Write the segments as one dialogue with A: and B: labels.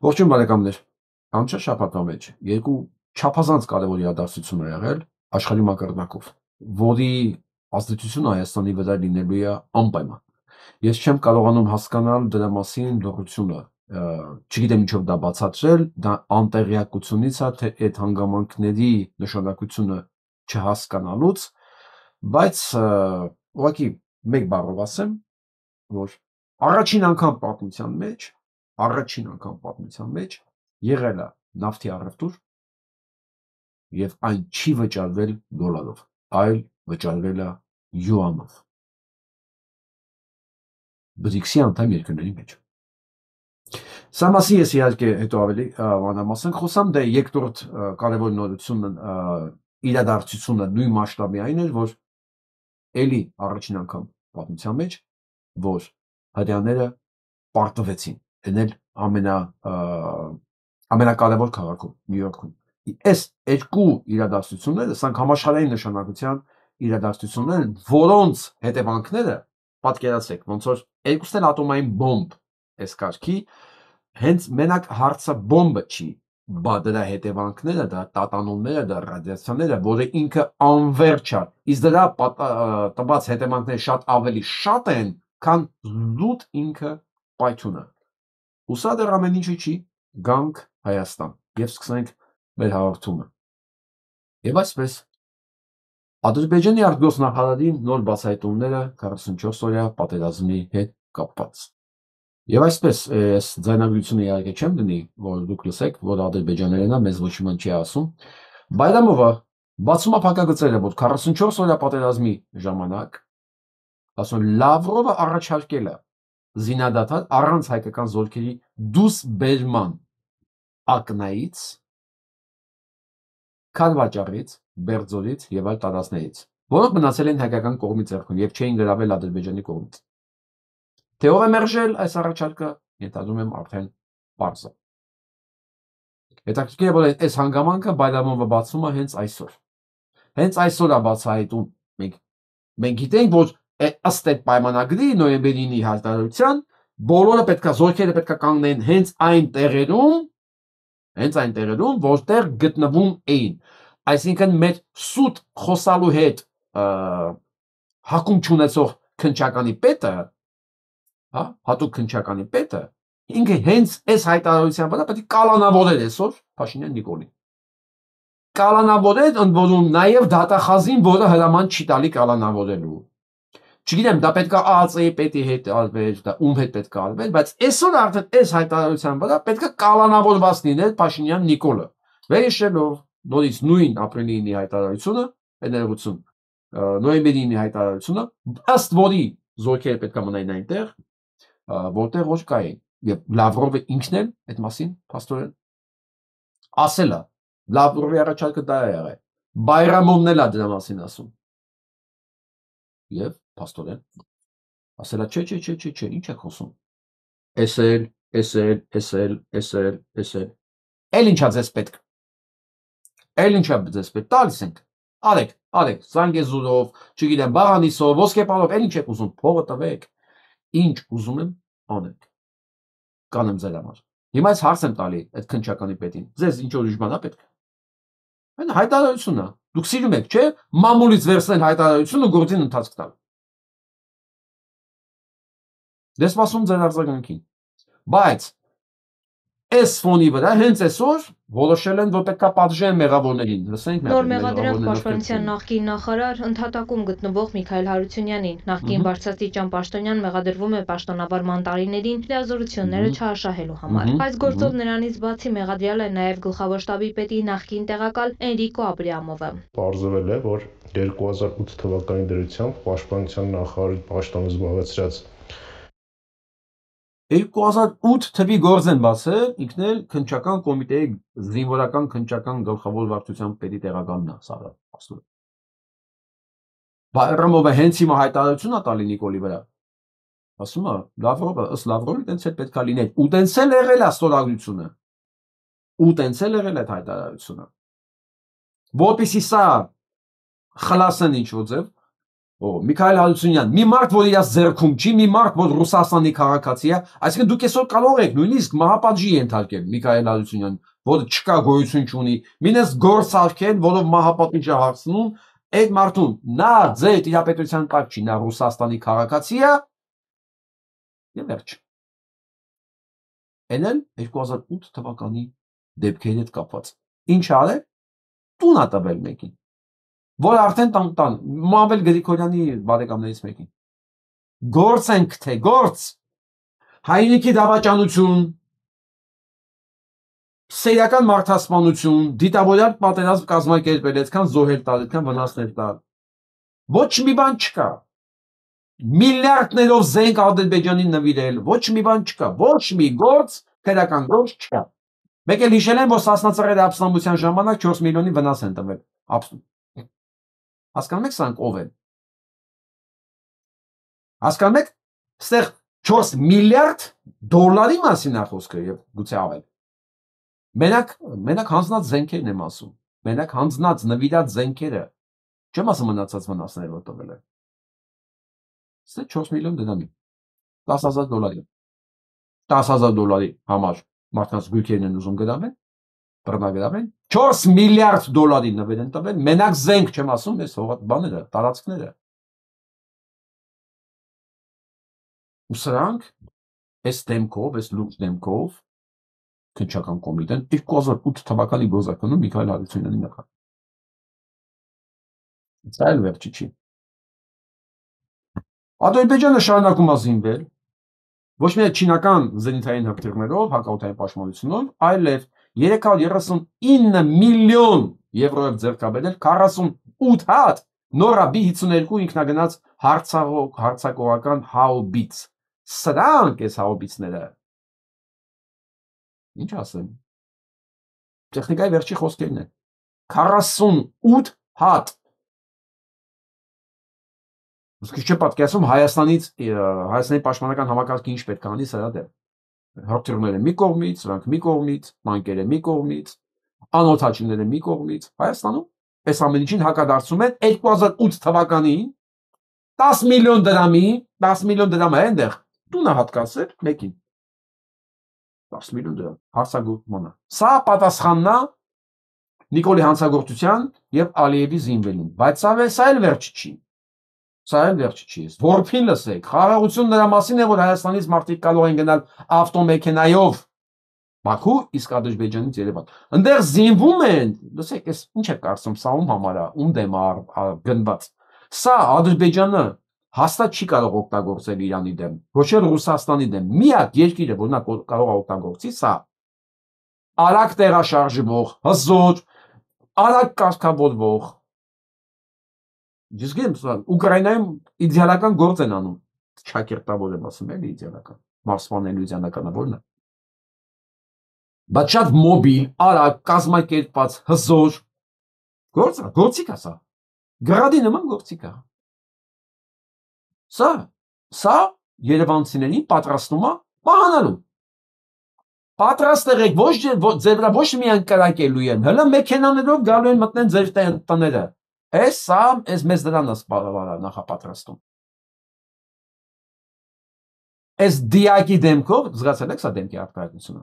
A: Ողջույն բարեկամներ, անցյալ շաբաթվա մեջ երկու չափազանց կարևոր իրադարձություններ եղել աշխարհի մակարդակով, որի ազդեցությունը Հայաստանի վրա լինելու է անպայման։ Ես չեմ կարողանում հասկանալ դրա մասին լրությունը, չգիտեմ ինչով դա բացատրել, դա անտեղյակությունից է, թե այդ հանգամանքների նշանակությունը չհասկանալուց, բայց ուղղակի մեկ բառով ասեմ, որ առաջին անգամ պատմության մեջ եղել է նավթի առևտուր եւ այն չի վճարվել դոլարով, այլ վճարվել է յուանով։ BRICS-ի անդամ երկրների մեջ։ Սա մասին ես իհարկե հետո ավելի մանրամասն խոսամ, դե երկրորդ կարևոր նորությունը իրադարձությունը նույն մասշտաբի այն էր, որ էլի առաջին անգամ պատմության մեջ, որ հրեաները պարտվեցին դնել ամենակարևոր քաղաքում Նյու Յորքում։ Այս երկու իրադարձությունները, սրանք համաշխարհային նշանակության իրադարձություններ են, որոնց հետևանքները պատկերացրեք, ոնց որ երկուսն էլ ատոմային բոմբ այս կարգի, հենց մենակ հարցը բոմբը չի, բա դրա հետևանքները, դրա տատանումները, դրա ռադիացիաները, որը ինքը անվերջ է, իսկ դրա տված հետևանքները շատ ավելի շատ են, քան զուտ ինքը պայթյունը։ Ու սա դեռ ամեն ինչը չի, գանք Հայաստան եւ սկսենք մեր հաղորդումը։ Եվ այսպես Ադրբեջանի արտգործնախարարի նոր բացահայտումները 44-օրյա պատերազմի հետ կապված։ Եվ այսպես այս ձայնագրությունը իհարկե չեմ դնի, որ դուք լսեք, որ ադրբեջաներենա մեզ ոչ մի բան չի ասում։ Բայրամովը բացում է փակագծերը, որ 44-օրյա պատերազմի ժամանակ, ասում Լավրովը առաջարկել է զինադադար առանց հայկական զորքերի դուսբերման ակնայից, Քարվաճառից, Բերձորից եւ այլ տարածքներից, որոնք մնացել են հայկական կողմի ձեռքում եւ չէին գրավել Ադրբեջանի կողմից։ Թե ով է մերժել այս առաջարկը, ենթադրում եմ արդեն պարզ է։ Հետաքրքիր է, որ այս հանգամանքը Բայրամովը բացում է հենց այսօր։ Հենց այսօր է բացահայտում։ Մենք գիտենք, որ ըստ այդ պայմանագրի նոյեմբերի 9-ի հայտարարության բոլորը պետքա զորքերը պետքա կանգնեն հենց այն տեղերում, որտեղ գտնվում էին։ Այսինքն մեր սուտ խոսալու հետ հակում չունեցող քննչականի պետը, հա, հատուկ քննչականի պետը, ինքը հենց այս հայտարարության վրա պետք է կալանավորեր այսօր Փաշինյան Նիկոլին։ Կալանավորեր, ընդ որում նաև դատախազին, որը հրաման չի տալի կալանավորելու։ Չգիտեմ, դա պետք է ԱԱՑ-ի պետի հետ արվեր, դա ում հետ պետք է արվեր, բայց այսօր արդեն այս հայտարարության վրա պետք է կալանավորված լիներ Փաշինյան Նիկոլը։ Վերհիշելով նորից նույն ապրիլի 9-ի հայտարարությունը, ներողություն, նոյեմբերի 9-ի հայտարարությունը, ըստ որի զորքերը պետք է մնային այնտեղ, որտեղ որ կային։ Եվ Լավրովը ինքն էլ այդ մասին փաստորեն ասել է։ Լավրովի առաջարկը դա է եղել։ Բայրամովն էլ է դրա մասին ասում։ Եվ փաստորեն ասել է, չէ, ինչ եք խոսում։ Էսել։ Էլ ինչա ձեզ պետք։ Տալիս ենք։ Արեք, Զանգեզուրով, չգիտեմ, Բաղանիսով, Ոսկեպարով, էլ ինչ եք ուզում, փողը տվեք։ Ինչ ուզում եմ, անեք։ Կանեմ ձեր համար։ Հիմա ես հարց եմ տալի այդ քննչականի պետին։ Ձեզ ինչ որ իշխանա պետք։ Այն հայտարարությունն է։ Դուք սիրում եք, չէ՞, մամուլից վերցնել հայտարարությունը գործին ընթացք տալ։ Դե սպասում ձեր արձագանքին։ Բայց այս ֆոնի վրա հենց այսօր որոշել են, որ պետք է պատժեն մեղավորներին։ Լսենք
B: նոր մեղադրանք պաշտպանության նախկին նախարար ընդհատակում գտնվող Միքայել Հարությունյանին։ Նախկին բարձրաստիճան պաշտոնյան մեղադրվում է պաշտոնավարման տարիներին լիազորությունները չարաշահելու համար։ Այս գործով նրանից բացի մեղադրյալ է նաև գլխավոր շտաբի պետի նախկին տեղակալ Էնրիկո Աբրիամովը։
C: Պարզվել է, որ 2008 թվականի դրությամբ պաշտպանության նախարարի պաշտոնը զբաղեցրած
A: 2008 թվի գործ են բացել, ինքն էլ քննչական կոմիտեի զինվորական քննչական գլխավոր վարչության պետի տեղակալն է, սա ասում։ Բայրամովը հենց հիմա հայտարարություն է տալի Նիկոլի վրա։ Ասում է, Լավրովը, ըստ Լավրովի տենց էլ պետք է լիներ։ Ու տենց էլ եղել է ստորագրությունը։ Ու տենց էլ եղել է հայտարարությունը։ Որպեսզի սա խլասեն ինչ որ ձև, Միքայել Հարությունյան, մի մարդ, որ իրաց ձեռքում չի, մի մարդ, որ Ռուսաստանի քաղաքացի է, այսինքն դուք այսօր կարող եք նույնիսկ մահապատժի ենթարկել Միքայել Հարությունյան, որը չկա գոյություն չունի, մինես գործ արկել, որով մահապատիժ է հարցնում, այդ մարդուն նա ձեր տիրապետության տակ չի, նա Ռուսաստանի քաղաքացի է, եւ վերջ։ Էն էլ 2008 թվականի դեպքերի հետ կապված։ Ինչ արել, տուն է տվել մեկին, որ արդեն տան Մամվել Գրիգորյանի բարեկամներից մեկին։ Գործ ենք թե գործ, հայրենիքի դավաճանություն, սեյական մարդասպանություն, դիտավորյալ պատերազմ կազմակերպել, այդքան զոհեր տալ, այդքան վնասներ տալ։ Ոչ մի բան չկա։ Միլիարդներով զենք Ադրբեջանին նվիրել, ոչ մի բան չկա, ոչ մի գործ, քրեական գործ չկա։ Մեկ էլ հիշել են, որ Սասնա Ծռերի ապստամբության ժամանակ 4 միլիոնի վնաս են տվել։ Հասկանում եք սրանք ով են։ Հասկանում եք, ստեղ 4 միլիարդ դոլարի մասին է խոսքը եւ գուցե ավել։ Մենակ հանձնած զենքերն եմ ասում։ Մենակ հանձնած նվիրած զենքերը։ Չեմ ասում մնացած վնասները որ տվել է։ Ստեղ 4 միլիոն դրամի։ 10,000 դոլարի։ 10,000 դոլարի համար մարդկանց գույքերն են ուզում գրավել, բռնագրավել։ 4 միլիարդ դոլարի նվեր են տվել, մենակ զենք չեմ ասում, այս բաները, տարածքները։ Ու սրանք այս դեմքով, այս լուրջ դեմքով քննչական կոմիտեն 2008 թվականի գործականում Միքայել Հարությունյանի նախագահ։ Սա էլ վերջի չի։ Ադրբեջանը շարունակում է զինվել ոչ միայն չինական զենիթային հրթիռներով, հակաօդային պաշտպանությունով, այլև 339 միլիոն եվրոյով ձեռքաբերել 48 հատ նորաբի 52 ինքնագնաց հարձակողական հաուբից։ Սրանք այս հաուբիցները ինչ ասեմ, տեխնիկայի վերջի խոսքերն են, 48 հատ, ուսկի չէ պատկերացում Հայաստանի պաշտպանական համակարգը ինչ պետք է անի սրա դեմ, հրթիռները մի կողմից, սրանք մի կողմից, տանկերը մի կողմից, անօդաչիները մի կողմից, Հայաստանում այս ամեն ինչին հակադարձում են 2008 թվականին 10 միլիոն դրամը այնտեղ տունը հատկացել մեկին 10 միլիոն դրամ հարցագործմանը։ Սա պատասխանն է Նիկոլի հանցագործության եւ Ալիևի զինվելուն, բայց սա էլ վերջը չի։ Սա էլ վերջը չի։ Որփին լսեք, խաղաղություն նրա մասին է, որ Հայաստանից մարդիկ կարող են գնալ ավտոմեքենայով Բաքու, իսկ Ադրբեջանից Երևան։ Այնտեղ զինվում են, լսեք, այս ինչ է կարծում, սա ում համար է, ում դեմ է գնված։ Սա Ադրբեջանը հաստատ չի կարող օգտագործել Իրանի դեմ, ոչ էլ Ռուսաստանի դեմ։ Միակ երկիրը, որ նա կարող է օգտագործի, սա արագ տեղաշարժվող, հզոր, արագ կարգավորվող։ Իսկ Ուկրաինայում իդեալական գործ են անում։ Չակերտավոր եմ ասում, էլի իդեալական։ Մարսվանելու իդեալականը որն է։ Բայց շատ մոբիլ, արագ, կազմակերպված, հզոր գործիք է սա։ Գրադի նման գործիք է։ Սա երևանցիներին պատրաստում է մահանալու։ Պատրաստ եղեք, ձեր վրա ոչ միայն կրակելու են, հələ մեքենաներով գալու են մտնեն ձեր տները։ Այս մեզ դրան է նախապատրաստում։ Այս դիակի դեմքով, զգացել եք սա դեմքի արտահայտությունը։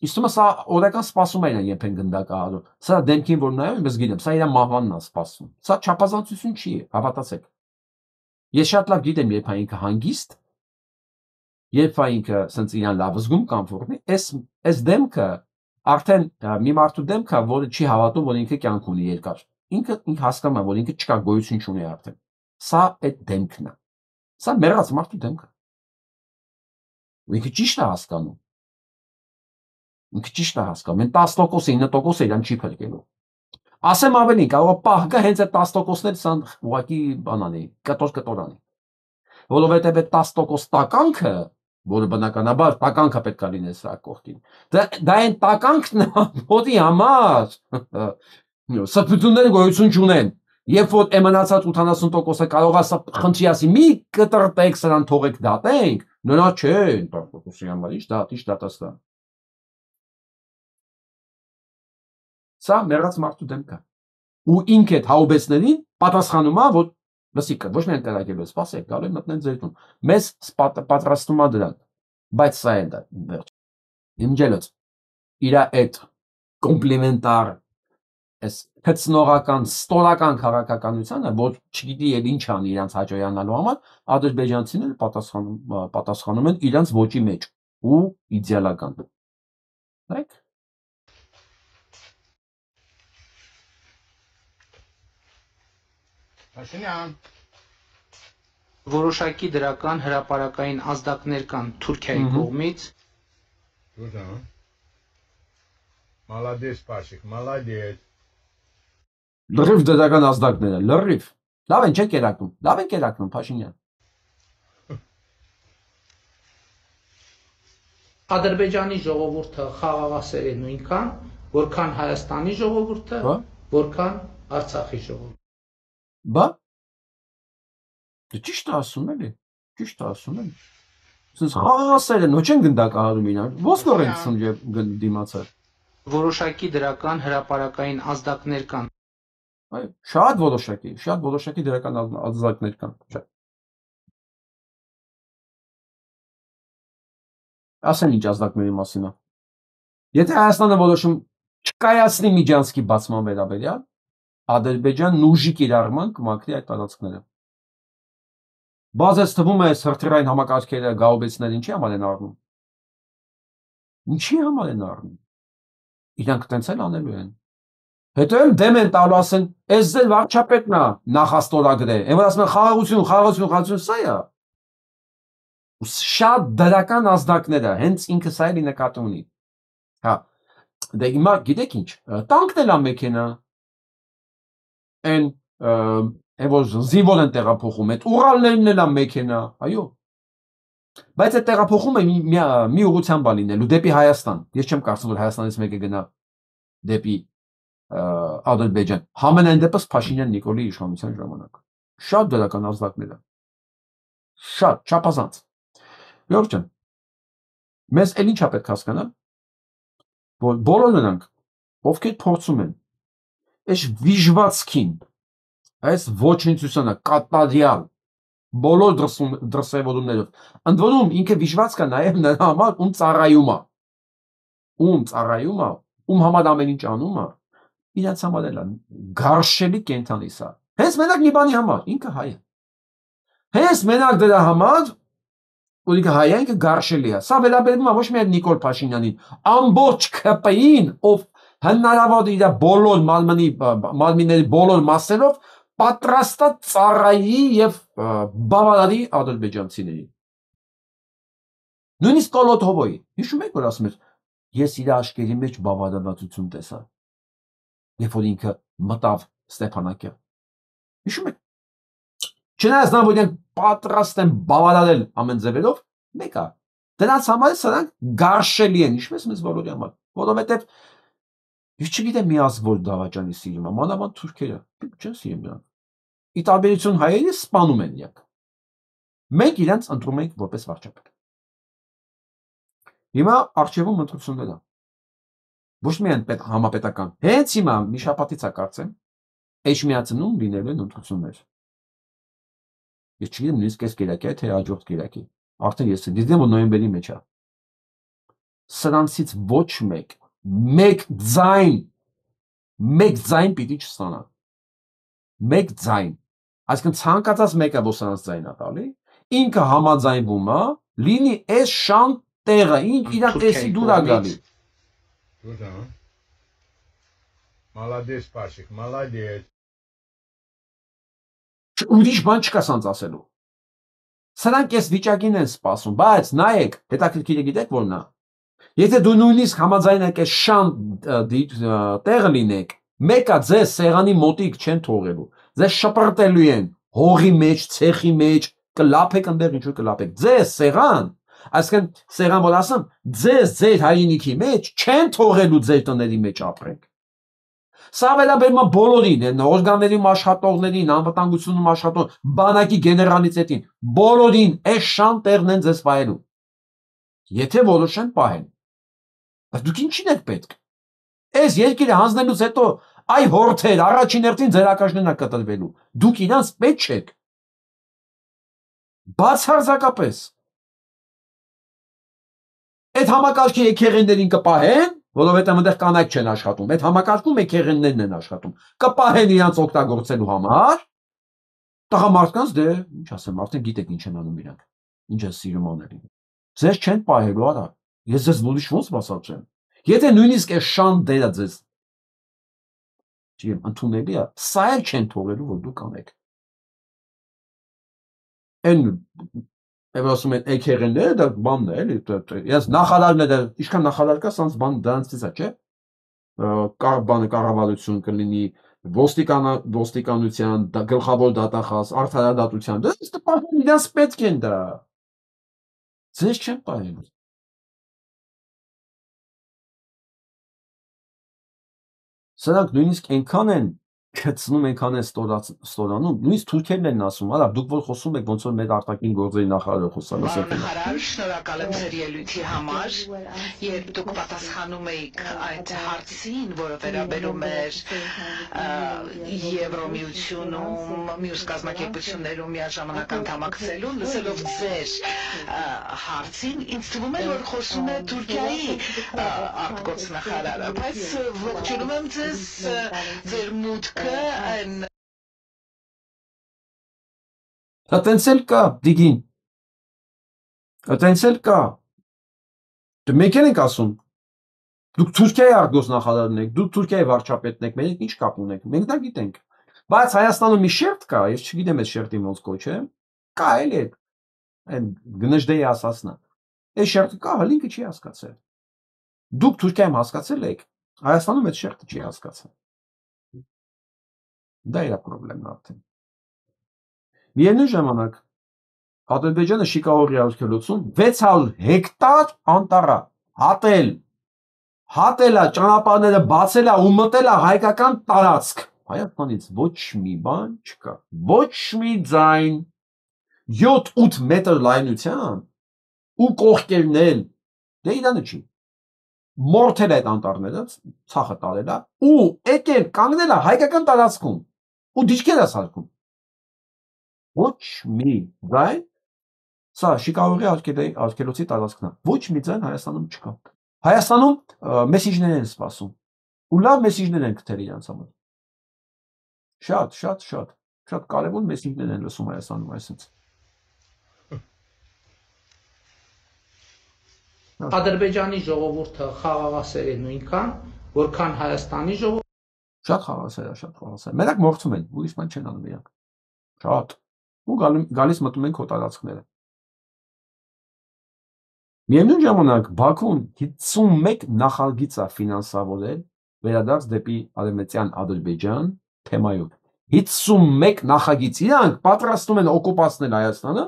A: Իստումը սա օրական սպասում են երբեն գնդակահարում։ Սա դեմքին որ նայում, ես գիտեմ, սա իր մահվանն է սպասում։ Սա չափազանցություն չի, հավատացեք։ Ես շատ լավ գիտեմ, երբ ինքը հանգիստ, երբ ինքը սենց իրան լավ զգում կամֆորտի, այս դեմքը արդեն մի մարդու դեմքը, որը չի հավատում, որ ինքը կյանք ունի երկար։ Ինքը հասկանում է, որ ինքը չկա գոյություն չունի արդեն։ Սա այդ դեմքն է։ Սա մեռած մարդու դեմքը։ Ինքը ճիշտ է հասկանում։ Ինքը ճիշտ է հասկանում։ Մեն 10%, 9% իրան չի փրկելու։ Ասեմ ավելին, կարող է պահկա հենց այդ 10%-ներ սան ուղղակի բանանի, կտոր-անի։ Որովհետև այդ 10% տականքը, որը բնականաբար տականքը պետք է լինի սա կողքին։ Դա այն տականքն է, որի համար սրբությունները գոյություն չունեն։ Երբ որ մնացած 80%-ը կարող է խնդրի ասի, մի կտրտեք սրան թողեք դատենք, նրա չէ, 10%-ի համար ինչ դատաստան։ Սա մեռած մարդու դեմքը։ ու ինքը այդ հաուբեցներին պատասխանում է, որ լսիկը ոչ միայն տեղակերպել, սպասեք, գալու են մտնեն ձեր տուն։ Մեզ պատրաստում է դրան։ Բայց սա է դա վերջ։ Իմջելոց իր այդ կոմպլիմենտար այս քծնողական ստորական քաղաքականությունը, որ չգիտի էլ ինչ անի իրանց հաջողանալու համար, ադրբեջանցիները պատասխանում են իրանց ոճի մեջ ու իդեալական։ Right?
D: Փաշինյան որոշակի դրական հրապարակային ազդակներ կան Թուրքիայի կողմից։
E: Դուժան։ Молодец, Пашик, молодец։
A: Լրիվ դրական ազդակները, լրիվ։ Լավ են չեք երակում, լավ են երակում, Փաշինյան։
D: Ադրբեջանի ժողովուրդը խաղաղասեր է նույնքան, որքան Հայաստանի ժողովուրդը, որքան Արցախի ժողովուրդը։
A: Բա ճիշտ է ասում էլի, ճիշտ է ասում էլի։ Սենց խաղաղասեր են, ոչ են գնդակահարում իրար, ո՞ց նոր են ցնջել դիմացել։
D: Որոշակի դրական հրապարակային ազդակներ կան։
A: Այո, շատ որոշակի դրական ազդակներ կան։ Շատ։ Ասեն ինչ ազդակների մասին է։ Եթե Հայաստանը որոշում չկայացնի Միջանցքի բացման վերաբերյալ, Ադրբեջանն ուժի կիրառման կմաքրի այդ տարածքները։ Բազես թվում է հրթիռային համակարգերը գաուբեցներ ինչի համար են առնում։ Ինչի համար են առնում։ Իրանք տենց էլ անելու են։ Հետո էլ դեմ են տալու ասեն, «Էս ձեր վարչապետն է նախաստորագրել»։ Այն որ ասում են խաղաղություն, սա է։ Շատ դրական ազդակներ է, հենց ինքը սա էլի նկատի ունի։ Հա, դե հիմա գիտեք ինչ, տանկն էլ է մեքենա, այն որ զինվոր են տեղափոխում, այդ Ուրալներն էլ է մեքենա, այո։ Բայց այդ տեղափոխումը մի ուղղությամբ է լինելու դեպի Հայաստան։ Ես չեմ կարծում, որ Հայաստանից մեկը գնա դեպի Ադրբեջան։ Համենայն դեպս Փաշինյան Նիկոլի իշխանության ժամանակ։ Շատ դրական ազդակներ է։ Շատ չափազանց։ Յորջ ջան, մեզ էլ ինչա պետք հասկանալ, որ բոլոր նրանք, ովքեր փորձում են այս վիժվածքին, այս ոչնչությանը կատարյալ բոլոր դրսևորումներով, ընդ որում ինքը վիժվածք է նաև նրա համար, ում ծառայում է, ում համար ամեն ինչ անում է, իրենց համար էլ է գարշելի կենդանի սա։ Հենց մենակ մի բանի համար, ինքը հայ է։ Հենց մենակ դրա համար որ ինքը հայ է, ինքը գարշելի է։ Սա վերաբերում է ոչ միայն Նիկոլ Փաշինյանին, ամբողջ ԿՊ-ին, ով հնարավոր իր բոլոր մարմինների բոլոր մասերով պատրաստա ծառայի եւ բավարարի ադրբեջանցիներին։ Նույնիսկ Կոլոթովոյի, հիշում եք որ ասում էր, ես իր աշկերի մեջ բավարարվածություն տեսա, երբ որ ինքը մտավ Ստեփանակերտ։ Հիշում եք։ Չնայած նա որ իրենք պատրաստ են բավարարել ամեն ձևերով, մեկ է։ Դրանց համար սրանք գարշելի են, ինչպես մեզ բոլորի համար, որովհետև ես չգիտեմ մի ազգ որ Դավաճանի սիրում է, մանավանդ թուրքերը, չեն սիրում նրանք։ Ի տարբերություն հայերի սպանում են իրանք։ Մենք իրենց ընտրում ենք որպես վարչապետ։ Հիմա արխիվում ընտրություններ է։ Ոչ միայն համապետական։ Հենց հիմա մի շաբաթից է կարծեմ, Էջմիածնում լինելու են ընտրություններ։ Ես չգիտեմ նույնիսկ այս կերակի է, թե հաջորդ կերակի։ Արդեն ես դիտեմ, որ նոյեմբերի մեջ է։ Սրանցից ոչ մեկ ձայն պիտի չստանա։ Մեկ ձայն։ Այսինքն ցանկացած մեկը որ սրանց ձայն է տալի, ինքը համաձայնվում է, լինի այս շան տեղը, իր տեսի դուր է գալի։
E: Դուժան։ Молодец, Пашик, молодец։
A: Ուրիշ բան չկա սանց ասելու։ Սրանք այս վիճակին են սպասում, բայց նայեք, հետաքրքիրը գիտեք որն է։ Եթե դու նույնիսկ համաձայնեք այս շան տեղը լինեք, մեկը ձեզ սեղանի մոտիկ չեն թողելու։ Ձեզ շպրտելու են հողի մեջ, ցեխի մեջ, կլափեք այնտեղ ինչ որ կլափեք։ Ձեզ սեղան, այսինքն սեղան որ ասեմ, ձեզ ձեր հայրենիքի մեջ չեն թողելու ձեր տների մեջ ապրեք։ Սա վերաբերում է բոլորին, օրգաններում աշխատողներին, անվտանգությունում աշխատող, բանակի գեներալիտետին, բոլորին այս շան տեղն են ձեզ պահելու։ Եթե որոշեն պահեն։ Բայց դուք ինչին եք պետք։ Այս երկիրը հանձնելուց հետո Այ հորթեր, առաջին հերթին ձեր ակաշներն է կտրվելու։ Դուք իրանց պետք չեք։ Բացարձակապես։ Այդ համակարգի եկեղեններին կպահեն, որովհետև այնտեղ կանայք չեն աշխատում։ Այդ համակարգում եկեղեններն են աշխատում։ Կպահեն իրանց օգտագործելու համար։ Տղամարդկանց դե, ինչ ասեմ, արդեն գիտեք ինչ են անում իրանք։ Ինչ է սիրում անել։ Ձեզ չեն պահելու, արա։ Ես ձեզ ուրիշ ոնց բացատրեմ։ Եթե նույնիսկ այս շան դերը ձեզ չեմ ընդունելի է, սա էլ չեն թողելու, որ դուք անեք։ Այն ասում են եկեղենները դա բանն է, էլի, ես նախարարները, ինչքան նախարար կա, սանց բան դրանցից է, չէ՞։ Բանը կառավարություն կլինի, ոստիկանության, գլխավոր դատախազ, արդարադատության, դա պահեն իրանց պետք են դա։ Ձեզ չեն պահելու։ Սրանք նույնիսկ այնքան են քցնում, այնքան են ստորանում, նույնիսկ թուրքերն են ասում, արա դուք որ խոսում եք ոնց որ մեր արտաքին գործերի նախարարը խոսալ,
F: Նախարար, շնորհակալ եմ ձեր ելույթի համար, երբ դուք պատասխանում եք այդ հարցին, որը վերաբերում էր Եվրոմիությունում, մյուս կազմակերպություններում միաժամանակ անդամակցելուն, լսելով ձեր հարցին, ինձ թվում է, որ խոսում է Թուրքիայի արտգործնախարարը, բայց ողջունում եմ ձեզ ձեր մուտքը
A: Այտենց էլ կա, դիգին, այտենց էլ կա, մենք ենք ասում, դուք Թուրքիայի արտգործնախարարն եք, դուք Թուրքիայի վարչապետն եք, մենք ինչ կապ ունենք, մենք դա գիտենք, բայց Հայաստանում մի շերտ կա, ես չգիտեմ այս շերտին ոնց կոչեմ, կա էլ է, այն գնժդեի ասածնա, այս շերտը կա, հլինքը չի հասկացել, դուք Թուրքիայում հասկացել եք, Հայաստանում այդ շերտը չի հասկացել, դա իր պրոբլեմն արդեն։ Միևնույն ժամանակ Ադրբեջանը շիկահորի արգելոցում 600 հեկտար անտառ հատել է, ճանապարհները բացել է ու մտել է հայկական տարածք։ Հայաստանից ոչ մի բան չկա, ոչ մի ձայն, 7-8 մետր լայնության ու կողքերն էլ, դե իրանը չի։ Մորթել այդ անտառները, ցախը տարել է ու եկել կանգնել է հայկական տարածքում ու դիճկեր է սարքում։ Ոչ մի ձայն, սա շիկահորի արգելոցի տարածքն է, ոչ մի ձայն Հայաստանում չկա։ Հայաստանում մեսիջներ են սպասում ու լավ մեսիջներ են գտել իրանց համար։ Շատ կարևոր մեսիջներ են լսում Հայաստանում այսպես։
D: Ադրբեջանի ժողովուրդը խաղաղասեր է նույնքան, որքան Հայաստանի ժողովուրդը։
A: Շատ խաղաղասեր է։ Մենակ մորթում են, ուրիշ բան չեն անում իրանք։ Շատ։ Ու գալիս մտնում են քո տարածքները։ Միևնույն ժամանակ Բաքուն 51 նախագիծ է ֆինանսավորել վերադարձ դեպի արևմտյան Ադրբեջան թեմայով։ 51 նախագիծ, իրանք պատրաստում են օկուպացնել Հայաստանը։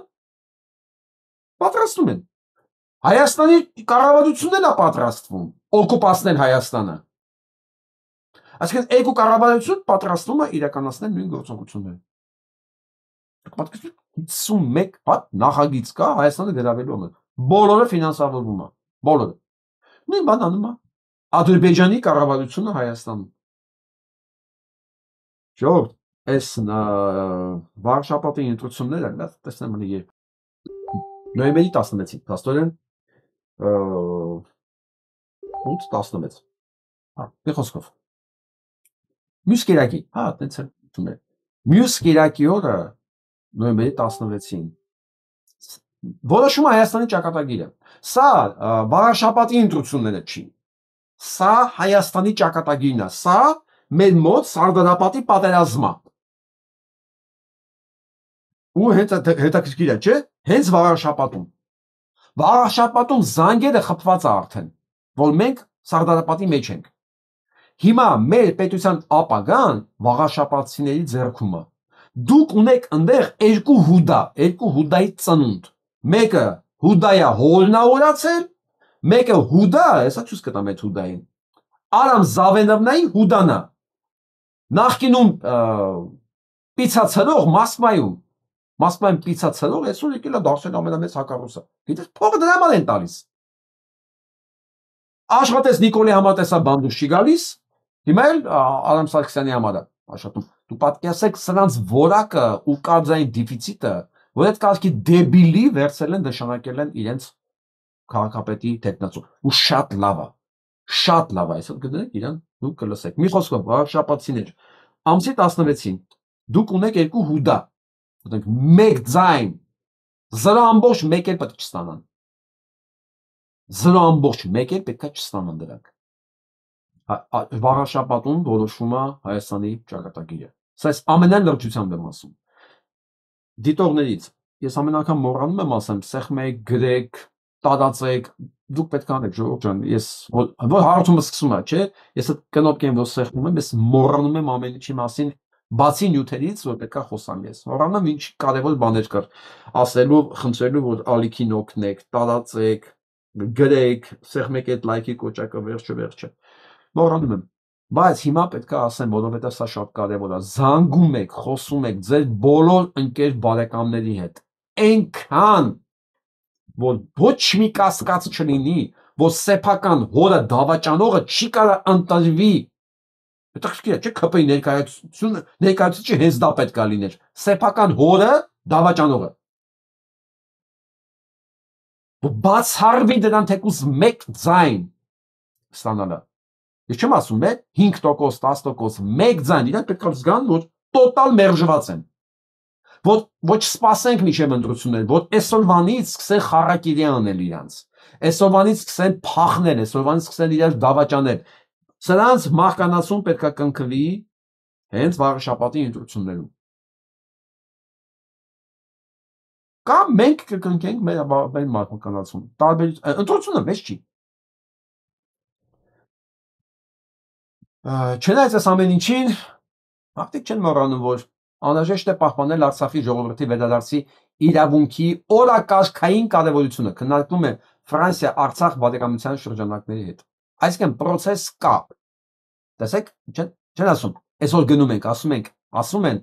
A: Պատրաստում են։ Հայաստանի կառավարությունն է պատրաստվում օկուպացնել Հայաստանը։ Այսինքն երկու կառավարություն պատրաստվում է իրականացնել նույն գործողությունները։ Պատկերացրու 51 հատ նախագիծ կա Հայաստանը գրավելու համար։ Բոլորը ֆինանսավորվում է, բոլորը։ Նույն բան անում է Ադրբեջանի կառավարությունը Հայաստանում։ Ժողովուրդ, այս վարշապատի ընտրությունները, դա տեսնեմ ունի երբ։ Նոյեմբերի 16-ին, փաստորեն 8-16։ Մի խոսքով։ Մյուս կերակի, տենց էլ ում է։ Մյուս կերակի օրը նոյեմբերի 16-ին որոշում է Հայաստանի ճակատագիրը։ Սա վարաշապատի ընտրությունները չի։ Սա Հայաստանի ճակատագիրն է։ Սա մեր մոտ Սարդարապատի պատերազմը։ Ու հենց հետաքրքիր է, չէ՞, հենց վարաշապատում։ Վարաշապատում զանգերը խփված է արդեն, որ մենք Սարդարապատի մեջ ենք։ Հիմա մեր պետության ապագան վաղաշապատցիների ձեռքում է։ Դուք ունեք այնտեղ երկու հուդայի ծնունդ։ Մեկը հուդայա հոլնավորացել, մեկը հուդա, հեսա չուս կտամ այդ հուդային։ Արամ Զավենովնայի հուդանա։ Նախկինում պիցացրող Մոսկվայում պիցացրող, այսօր եկել է դարձել ամենամեծ հակառուսը։ Գիտես, փողը դրա համար են տալիս։ Աշխատես Նիկոլի համատեսա բանդուշ չի գալիս, Հիմա էլ Արամ Սարգսյանի համար է աշխատում։ Դու պատկերացեք սրանց որակը ու կարծային դեֆիցիտը, որ այդ կարգի դեբիլի վերցել են նշանակել են իրենց քաղաքապետի տեխնացու։ Ու շատ լավ է։ Շատ լավ է, այսօր գտնեք իրան դու կլսեք։ Մի խոսքով, շապացիներ, ամսի 16-ին դուք ունեք երկու հուդա, ասենք 1 ձայն, 0.1 էլ պետք չստանան։ 0.1 էլ պետք է չստանան դրանք։ Վաղաշաբաթում որոշվում է Հայաստանի ճակատագիրը։ Սա ամենայն լրջությամբ եմ ասում։ Դիտողներից ես ամեն անգամ մոռանում եմ ասեմ, սեղմեք, գրեք, տարածեք, դուք պետք է անեք, ժողովուրդ ջան, ես որ հարցումը սկսում է, չէ՞, ես այդ կնոպկեն որ սեղմում եմ, ես մոռանում եմ ամեն ինչի մասին, բացի նյութերից, որ պետք է խոսամ ես։ Մոռանում ինչ կարևոր բաներ կար ասելու, խնդրելու, որ ալիքին օգնեք, տարածեք, գրեք, սեղմեք այդ լայքի կոճակը վերջը։ Մոռանում եմ, բայց հիմա պետք է ասեմ, որովհետև սա շատ կարևոր է, զանգում եք, խոսում եք ձեր բոլոր ընկեր բարեկամների հետ, այնքան, որ ոչ մի կասկած չլինի, որ սեփական հորը դավաճանողը չի կարա ընտրվի, հետաքրքիր է, չէ՞, ԿՊ-ի ներկայացուցիչը հենց դա պետք է լիներ, սեփական հորը դավաճանողը, բացառվի դրան թեկուզ 1 ձայն ստանալը։ Ես չեմ ասում, 5%, 10%, 1 ձայն, իրանք պետք է զգան, որ տոտալ մերժված են, որ ոչ սպասենք մինչև ընտրություններ, որ այսօրվանից սկսեն խառակիրի անել իրանց, այսօրվանից սկսեն փախնել, այսօրվանից սկսեն իրար դավաճանել, սրանց մահկանացուն պետք է կնքվի հենց վաղաշաբաթի ընտրություններում։ Կամ մենք կկնքենք մեր մահկանացուն, ընտրությունը մեծ չի։ Չնայած այս ամեն ինչին, մարդիկ չեն մոռանում, որ անհրաժեշտ է պահպանել Արցախի ժողովրդի վերադարձի իրավունքի օրակարգային կարևորությունը, քննարկվում է Ֆրանսիա-Արցախ բարեկամության շրջանակների հետ։ Այսինքն process կա։ Տեսեք, չեն ասում, այսօր գնում ենք, ասում են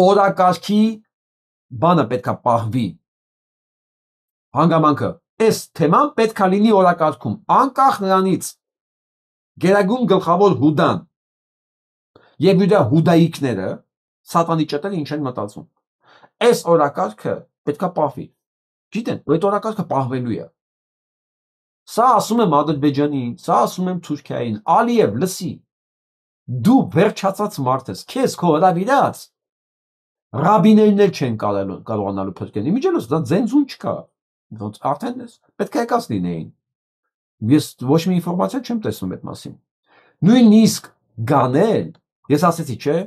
A: օրակարգի բանը պետք է պահվի։ Հանգամանքը, այս թեման պետք է լինի օրակարգում, անկախ նրանից գերագույն գլխավոր հուդան եւ իր հուդայիկները սատանի ճտերը ինչ են մտածում։ Այս օրակարգը պետքա պահվի։ Գիտեն, այդ օրակարգը պահվելու է։ Սա ասում եմ Ադրբեջանին, սա ասում եմ Թուրքիային, Ալիև, լսի։ Դու վերջացած մարդ ես, քեզ քո հրավիրած ռաբիներն էլ չեն կարողանալու փրկել։ Իմիջիայլոց դա ձենձուն չկա։ Ոնց արդեն պետք է եկած լինեին։ Ես ոչ մի ինֆորմացիա չեմ տեսնում այդ մասին։ Նույնիսկ գանել, ես ասեցի, չէ,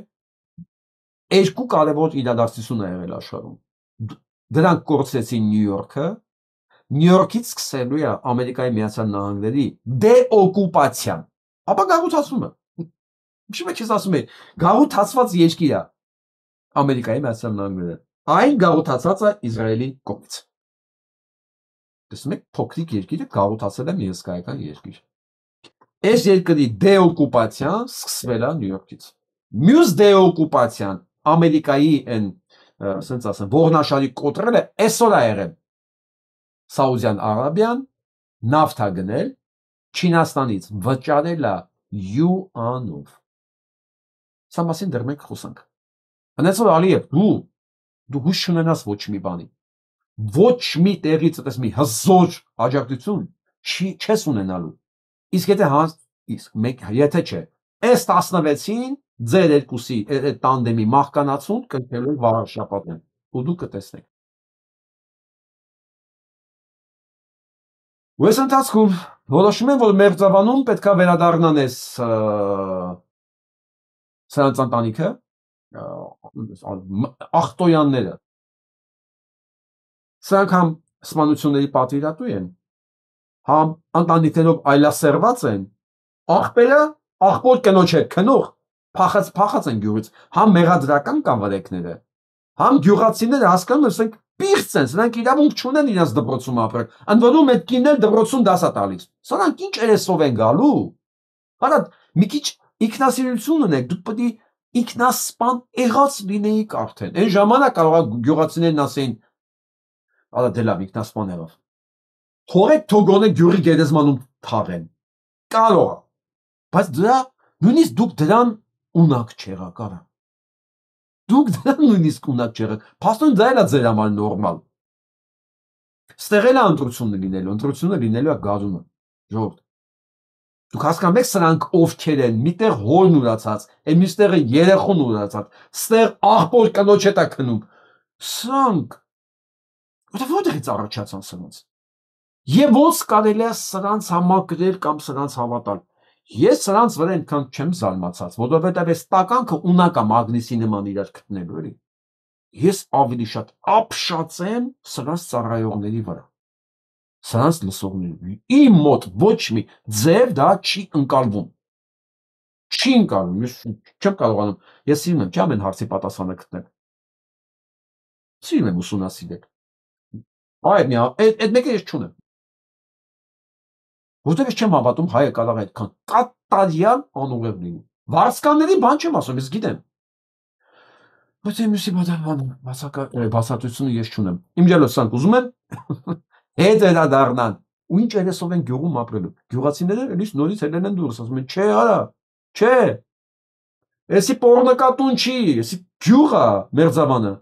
A: 2 կարևոր իրադարձություն է եղել աշխարհում։ Դրանք կորցրեցին Նյու Յորքը, Նյու Յորքից սկսելու է Ամերիկայի Միացյալ Նահանգների դեօկուպացիան, ապա գաղութացումը։ Ինչի՞ մեջ ես ասում եմ, գաղութացված երկիր է Ամերիկայի Միացյալ Նահանգները։ Այն գաղութացած է Իսրայելի կողմից։ Տեսնում եք, փոքրիկ երկիրը գաղութացել է մի հսկայական երկիր։ Այս երկրի դեօկուպացիան սկսվել է Նյու Յորքից։ Մյուս դեօկուպացիան Ամերիկայի այն, ասենց ասեմ, ողնաշարի կոտրելը այսօր է եղել։ Սաուդյան Արաբիան նավթ է գնել Չինաստանից վճարել է յուանով։ Սա մասին դեռ մենք խոսանք։ Հենց որ Ալիև, դու հույս չունենաս ոչ մի բանի։ Ոչ մի տեղից այդպես մի հզոր աջակցություն չես ունենալու։ Իսկ եթե չէ, այս 16-ին ձեր երկուսի տանդեմի մահկանացուն կնքելու վաղաշաբաթն ու դու կտեսնեք։ Ու այս ընթացքում որոշում եմ, որ Մերձավանում պետքա վերադառնան այս սրանց ընտանիքը, ախտոյանները։ Սրանք համ սպանությունների պատվիրատու են, համ ընտանիքներով այլասերված են, աղբերը աղբոր կնոջ հետ քնող փախած են գյուղից, համ մեղադրական կան վրեքները, համ գյուղացիները հասկանում են, ասենք պիղծ են, սրանք իրավունք չունեն իրենց դպրոցում ապրել, ընդ որում այդ կինն էլ դպրոցում դաս է տալիս։ Սրանք ինչ երեսով են գալու։ Արա մի քիչ ինքնասիրություն ունեք, դուք պետք է ինքնասպան եղած լինեիք արդեն։ Այն ժամանակ կարող է գյուղացիներն ասեն, արա դե լավ ինքնասպան եղավ։ Թողեք թողոնը գյուղի գերեզմանում թաղեն։ Կարող է։ Բայց դրա Նույնիսկ դուք դրան ունակ չեղաք, արա։ Դուք դրան նույնիսկ ունակ չեղաք։ Փաստորեն դա էլ է ձեր համար նորմալ։ Ստեղ էլ է ընտրությունը լինելու է գարունը։ Ժողովուրդ։ Դուք հասկանում եք սրանք ովքեր են, միտեղ հորն ուրացած, այն մյուստեղը երեխուն ուրացած, ստեղ աղբոր կնոջ հետ է քնում։ Սրանք որտեղից առաջացան սրանց։ Եվ ոնց կարելի է սրանց համակրել կամ սրանց հավատալ։ Ես սրանց վրա այնքան չեմ զարմացած, որովհետև այս տականքը ունակ է մագնիսի նման իրար գտնելու էլի։ Ես ավելի շատ ապշած եմ սրանց ծառայողների վրա։ Սրանց լսողների։ Իմ մոտ ոչ մի ձև դա չի ընկալվում։ Չի ընկալվում, ես չեմ կարողանում։ Ես սիրում եմ, չեմ են հարցի պատասխանը գտնել։ Սիրում եմ ուսումնասիրել։ Այդ մեկը ես չունեմ։ Որտեղ ես չեմ հավատում հայը կարող է այդքան կատարյալ անուղեղ լինի։ Վարսկանների բան չեմ ասում, ես գիտեմ։ Բայց մյուսի բացատրությունը ես չունեմ։ Իմ ջալոսանք ուզում են հետ վերադառնան։ Ու ինչ երեսով են գյուղում ապրելու։ Գյուղացիները էլի նորից ելել են դուրս, ասում են, չէ, արա, չէ։ Էսի պոռնկատուն չի, էսի գյուղ է Մերձավանը։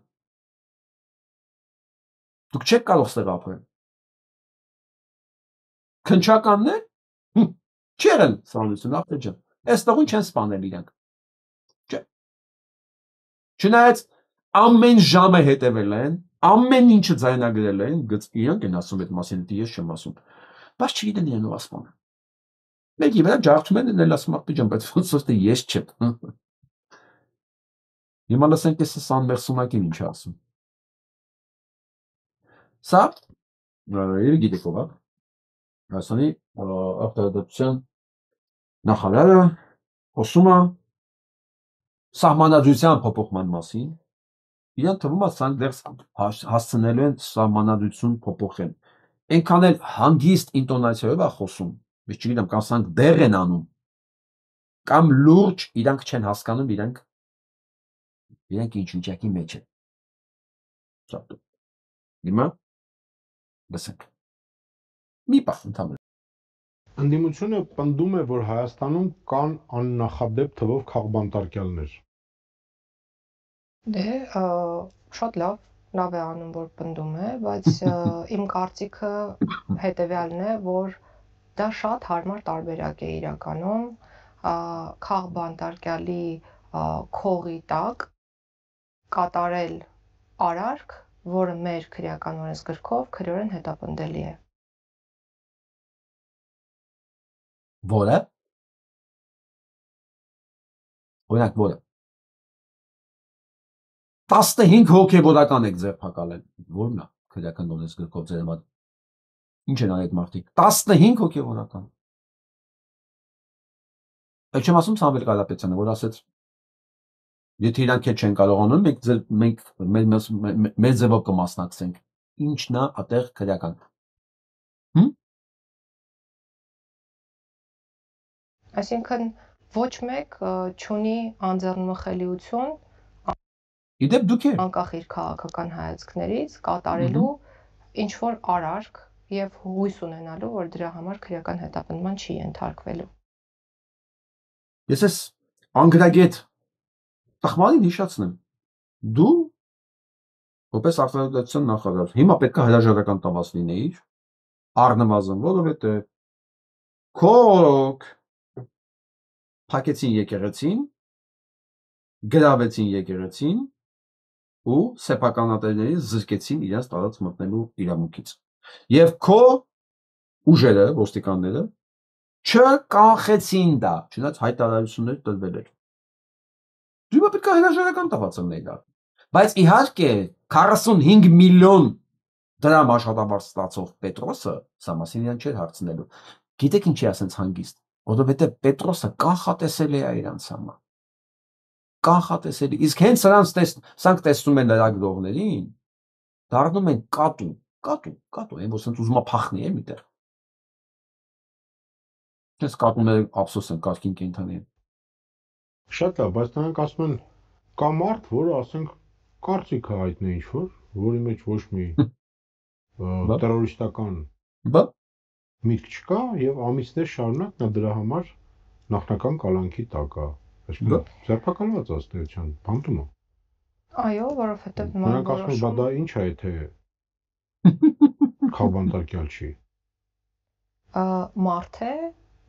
A: Դուք չեք կարող ստեղ ապրել։ Քնչականներ չեղեն սրանություն ախտեր ջան։ Այստեղուն չեն սպանել իրանք։ Չէ։ Չնայած ամեն ժամը հետևել են, ամեն ինչը ձայնագրել են, իրանք են ասում այդ մասին, դե ես չեմ ասում։ Բայց չգիտեն իրեն ով սպանել։ Մեկի վրա ջարդում են էլ ասում ախտեր ջան, բայց ոնց որ ես չեմ։ Հիմա լսենք էս Սանմերսունակին ինչ ասում։ Սա գիտեք ով է։ Հայաստանի արտադրության նախարարը խոսում է սահմանադրության փոփոխման մասին։ Իրան թվում է սրանք դեռ հասցնելու են սահմանադրություն փոփոխել։ Այնքան էլ հանգիստ ինտոնացիայով է խոսում, ես չգիտեմ, կամ սրանք դեռ են անում, կամ լուրջ իրանք չեն հասկանում, իրանք ինչ վիճակի մեջ են։ Հիմա լսենք։ Մի պահ ընդհանրապես։
C: Ընդդիմությունը պնդում է, որ Հայաստանում կան աննախադեպ թվով քաղբանտարկյալներ։
G: Դե շատ լավ է անում, որ պնդում է, բայց իմ կարծիքը հետևյալն է, որ դա շատ հարմար տարբերակ է իրականում քաղբանտարկյալի քողի տակ կատարել արարք, որը մեր քրեական օրենսգրքով քրեորեն հետապնդելի է։
A: Որը։ Օրինակ որը։ 15 հոգևորական եք ձերբակալել։ Որն է քրեական օրենսգրքով ձեր համար։ Ինչ են այդ մարդիկ։ 15 հոգևորական։ Այդ չեմ ասում Սամվել Կարապետյանը, որ ասեց, եթե իրանք չեն կարողանում, մենք մեր ձևով կմասնակցենք։ Ինչն է այդտեղ քրեական։
G: Այսինքն ոչ մեկ չունի անձեռնմխելիություն
A: Իդեպ դուք եք
G: անկախ իր քաղաքական հայացքներից կատարելու ինչ որ արարք եւ հույս ունենալու, որ դրա համար քրեական հետապնդման չի ենթարկվելու։
A: Ես ես անգրագետ տխմարին հիշացնեմ։ Դու որպես արտադրության նախարար, հիմա պետք է հրաժարական տված լինեիր, առնվազն, որովհետեւ քո փակեցին եկեղեցին, գրավեցին եկեղեցին ու սեփականատերներին զրկեցին իրենց տարած մտնելու իրավունքից։ Եվ քո ուժերը, ոստիկանները չկանխեցին դա, չնայած հայտարարություններ տրվել էր։ Դու պետք է հրաժարական տված լինեիր։ Բայց իհարկե 45 միլիոն դրամ աշխատավարձ ստացող Պետրոսը սա մասին իրան չէր հարցնելու։ Գիտեք ինչի է ասենց հանգիստ, որովհետև Պետրոսը կանխատեսել է իրանց համար։ Կանխատեսելի, իսկ հենց սրանք տեսնում են լրագրողներին, դառնում են կատու, այն որ սենց ուզում է փախնի է միտեղ։ Ես կատուները ափսոս են կարգին կենդանի են։
C: Շատ լավ, բայց նրանք ասում են կա մարդ, որը ասենք կարծիք է հայտնի ինչ որ, որի մեջ ոչ մի տերորիստական միտք չկա եւ ամիսներ շարունակ նա դրա համար նախնական կալանքի տակ է։ Այսինքն ձերբակալված ըստեյության բանտում է։
G: Այո, որովհետև
C: Նրանք ասում են, բա դա ինչ է, թե խաբանտարկյալ չի։
G: Մարդ է,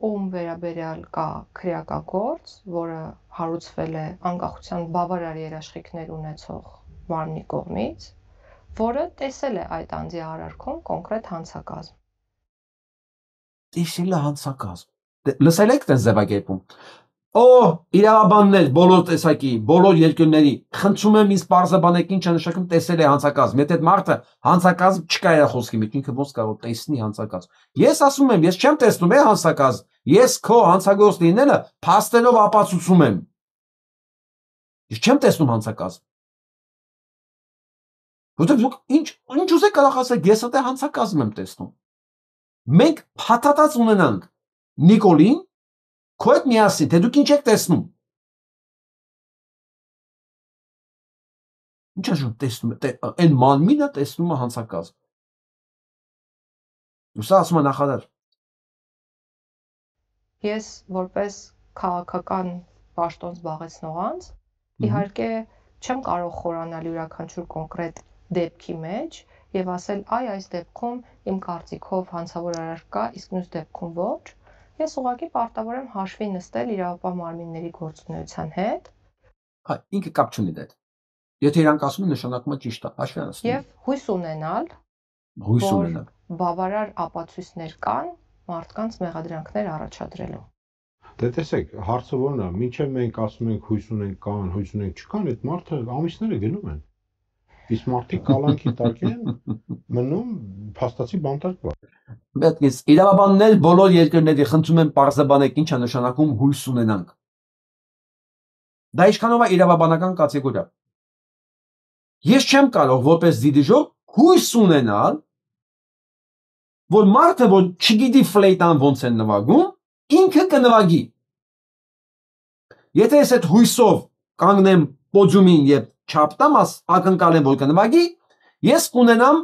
G: ում վերաբերյալ կա քրեակագործ, որը հարուցվել է անկախության բավարար երաշխիքներ ունեցող մարմնի կողմից, որը տեսել է այդ անձի արարքում կոնկրետ հանցակազմ։
A: Տեսել է հանցակազմ։ Լսել եք դες ձևակերպում։ Օ, իրավաբաններ բոլոր տեսակի, բոլոր երկրների, խնդրում եմ ինձ պարզաբանեք ինչ է նշանակում տեսել է հանցակազմ։ Եթե այդ մարդը հանցակազմ չկա իր խոսքի մեջ, ինքը ոնց կարող տեսնի հանցակազմ։ Ես ասում եմ, ես չեմ տեսնում հանցակազմ։ Ես քո հանցագործ լինելը փաստելով ապացուցում եմ։ Ես չեմ տեսնում հանցակազմ։ Որտեղ դուք ինչ ուզեք կարող ասեք, ես այդ հանցակազմ եմ տեսնում։ Մենք փաթաթած ունենանք Նիկոլին, քո հետ միասին, թե դուք ինչ եք տեսնում։ Ինչ է տեսնում, այն մանմինը տեսնում է հանցակազմ։ Ուսա ասում է նախարար։
G: Ես որպես քաղաքական պաշտոն զբաղեցնող անձ, իհարկե չեմ կարող խորանալ յուրաքանչյուր կոնկրետ դեպքի մեջ եւ ասել, այ այս դեպքում իմ կարծիքով հանցավոր արարք կա, իսկ մյուս դեպքում ոչ։ Ես ուղղակի պարտավոր եմ հաշվի նստել իրավապահ մարմինների գործունեության հետ։
A: Հա, ինքը կապ չունի դա։ Եթե իրանք ասում են նշանակումը ճիշտ է, հաշվի առնի։
G: Եվ հույս ունենալ,
A: որ
G: բավարար ապացույցներ կան մարդկանց մեղադրանքներ առաջադրելու։
C: Դե տեսեք, հարցը ո՞րն է, մինչև մենք ասում ենք հույս ունենք կան, հույս ունենք չկան, այդ մարդը ամիսները գնում են։ Իսկ մարդիկ կալանքի տակ են մնում փաստացի բանտարկված։
A: Պետք է իրավաբաններ բոլոր երկրների խնդրում են պարզաբանեք ինչ է նշանակում հույս ունենանք։ Դա ինչքանով է իրավաբանական կատեգորիա։ Ես չեմ կարող որպես դիդիժոր հույս ունենալ, որ մարդը որ չգիտի ֆլեյտան ոնց են նվագում, ինքը կնվագի։ Եթե ես այդ հույսով կանգնեմ պոդիումին եւ չապտամ, ակնկալեմ որ կնվագի, ես կունենամ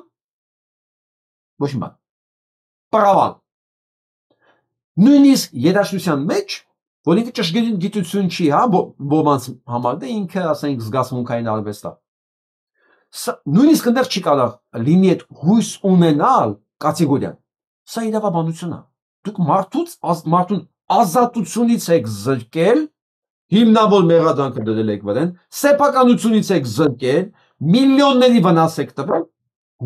A: ոչ մի բան։ Պարավալ։ Նույնիսկ երաժշտության մեջ, որ ինքը ճշգրիտ գիտություն չի, հա, ոմանց համար, դե ինքը ասենք զգացմունքային արվեստ է։ Նույնիսկ այնտեղ չի կարող լինի այդ հույս ունենալ կատեգորիան։ Սա իրավաբանություն է։ Դուք մարդուն ազատությունից եք զրկել, հիմնավոր մեղադրանքը դրել եք վրան, սեփականությունից եք զրկել, միլիոնների վնաս եք տվել,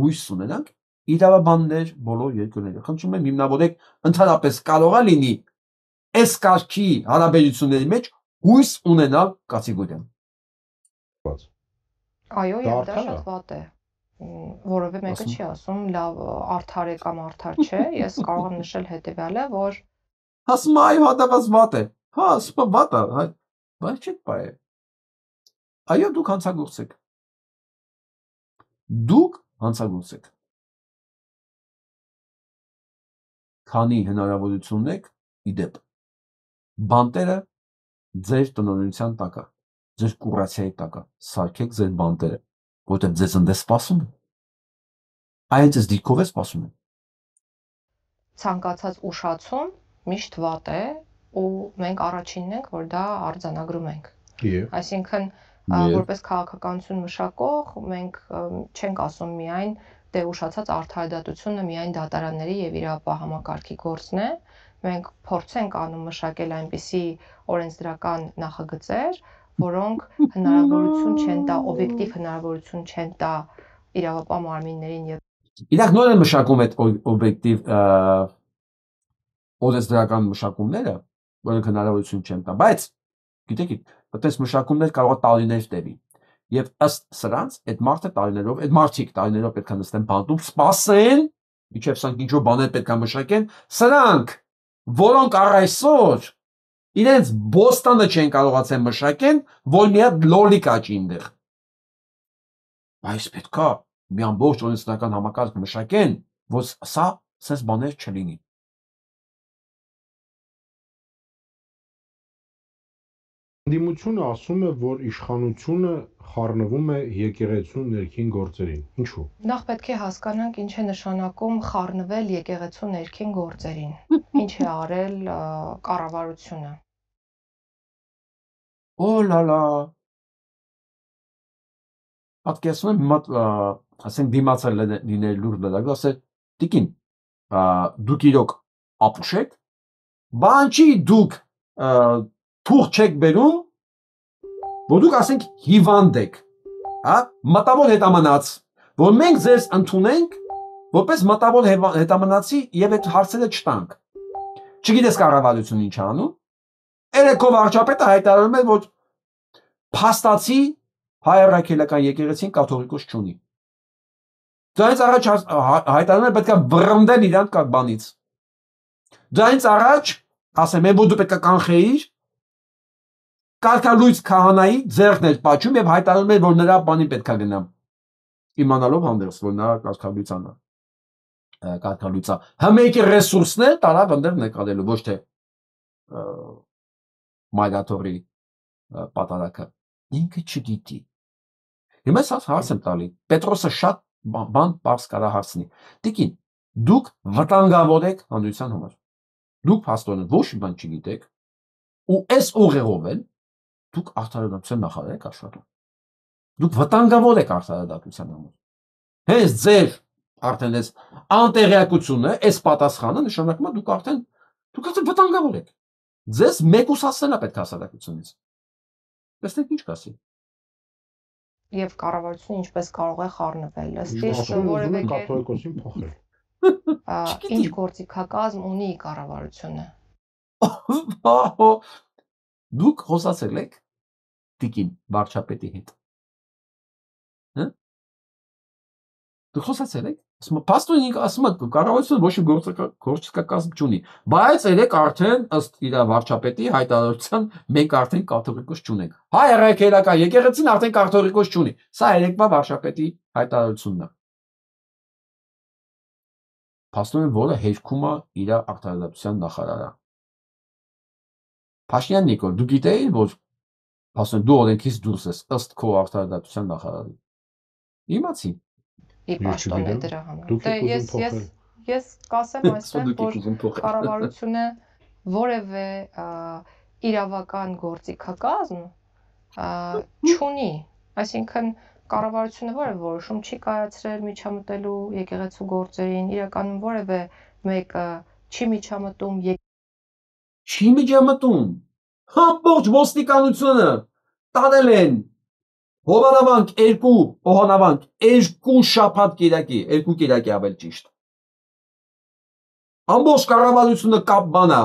A: հույս ունենանք իրավաբաններ բոլոր երկրների։ Խնդրում եմ հիմնավորեք ընդհանրապես կարող է լինի այս կարգի հարաբերությունների մեջ հույս ունենալ կատեգորիան։
G: Այո, եւ դա շատ վատ է, որովհետեւ մեկը չի ասում լավ արդար է կամ արդար չէ, ես կարող եմ նշել հետեւյալը, որ
A: ասում այո, հատված վատ է։ Հա, սպա վատ է, բայց չէ բայ։ Այո, դուք հանցագործ եք։ Դուք հանցագործ եք։ Քանի հնարավորություն եք իդեպ բանտերը ձեր տնօրինության տակ է, ձեր կուրացիայի տակ է, սարքեք ձեր բանտերը, որտեղ ձեզ ընդ է սպասում։ Այդ ձեզ դիրքով է սպասում։
G: Ցանկացած ուշացում միշտ վատ է ու մենք առաջինն ենք, որ դա արձանագրում ենք։ Այսինքն որպես քաղաքականություն մշակող մենք չենք ասում միայն դե ուշացած արդարադատությունը միայն դատարանների եւ իրավապահ համակարգի գործն է, մենք փորձենք անում մշակել այնպիսի օրենսդրական նախագծեր, որոնք հնարավորություն չեն տա, օբյեկտիվ հնարավորություն չեն տա իրավապահ մարմիններին եւ
A: Իրանք նոր են մշակում այդ օբյեկտիվ օրենսդրական մշակումները, որոնք հնարավորություն չեն տա, բայց գիտեք, այդպես մշակումներ կարող է տարիներ տևի։ Եվ ըստ սրանց այդ մարդը տարիներով, այդ մարդիկ տարիներով պետք է նստեն բանտում, սպասեն, միջև սրանք ինչ-որ բաներ պետք է մշակեն, սրանք, որոնք առ այսօր իրենց բոստանը չեն կարողացել մշակեն, որ մի հատ լոլիկ աճի այնտեղ։ Բայց պետք է մի ամբողջ օրենսդրական համակարգ մշակեն, որ սա sense բաներ չլինի։
C: Ընդդիմությունը ասում է, որ իշխանությունը խառնվում է եկեղեցու ներքին գործերին։ Ինչու՞։
G: Նախ պետք է հասկանանք ինչ է նշանակում խառնվել եկեղեցու ներքին գործերին։ Ինչ է արել կառավարությունը։
A: լալա։ Պատկերացնում եմ, ասենք դիմացել լինել լուր լրագ, ասել, տիկին, դուք իրոք ապուշ եք, բան չի դուք թուղ չեք բերում, որ դուք ասենք հիվանդ եք, մտավոր հետամանած, որ մենք ձեզ ընդունենք, որպես մտավոր հետամանացի և այդ հարցերը չտանք։ Չգիտես կառավարությունը ինչ անում, երեքով վարչապետը հայտարարում է, որ փաստացի հայ առաքելական եկեղեցին կաթողիկոս չունի։ Դրանից առաջ հայտարարում է պետք է վռնդել իրանք կա բանից։ Դրանից առաջ ասեմ, որ դու պետք է կանխեիր, կարգալույծ քահանայի ձեռքն էր պաչում և հայտարարում էր, որ նրա բանին պետք է գնամ։ Իմանալով հանդերձ, որ նրա կարգալույցա հմեկի ռեսուրսներ տարավ ընդեր նկատելու, ոչ թե մայրաթորի պատարակը։ Ինքը չգիտի։ Հիմա ես հարց եմ տալի, Պետրոսը շատ բան պարզ կարա հարցնի։ Տիկին, դուք վտանգավոր եք հանրության համար։ Դուք փաստորեն ոչ մի բան չգիտեք, ու այս ուղեղով էլ դուք արդարադատության նախարար եք աշխատում։ Դուք վտանգավոր եք արդարադատության համար։ Հենց ձեր արդեն այս անտեղյակությունը, այս պատասխանը նշանակում է դուք արդեն վտանգավոր եք։ Ձեզ մեկուսացնել է պետք է հասարակությունից։ Տեսնենք ինչ կասի։
G: Եվ կառավարությունը ինչպես կարող է խառնվել, ըստ որևէ
C: կաթողիկոսին փոխել։
G: Ինչ գործիքակազմ ունի կառավարությունը։
A: Դուք խոսացել եք տիկին վարչապետի հետ։ Դուք խոսացել եք։ Փաստորեն ինքը ասում է կառավարությունը ոչ մի գործիքակազմ չունի, բայց երեք արդեն ըստ իր վարչապետի հայտարարության մենք արդեն կաթողիկոս չունենք։ Հայ առաքելական եկեղեցին արդեն կաթողիկոս չունի։ Սա երեկվա վարչապետի հայտարարությունն է։ Փաստորեն որը հերքում է իր արդարադատության նախարարը։ Փաշինյան Նիկոլ, դու գիտեի, որ փաստորեն դու օրենքից դուրս ես ըստ քո արդարադատության նախարարի։ Իմացի։
G: Պաշտոն է դրա համար։ Ես կասեմ այստեղ, որ կառավարությունը որևէ իրավական գործիքակազմ չունի, այսինքն կառավարությունը որևէ որոշում չի կայացրել միջամտելու եկեղեցու գործերին, իրականում որևէ մեկը չի միջամտում։
A: Չի միջամտում։ Ամբողջ ոստիկանությունը տանել են Հովանավանք երկու շաբաթ կիրակի, երկու կիրակի ավել ճիշտ։ Ամբողջ կառավարությունը կապ բանա,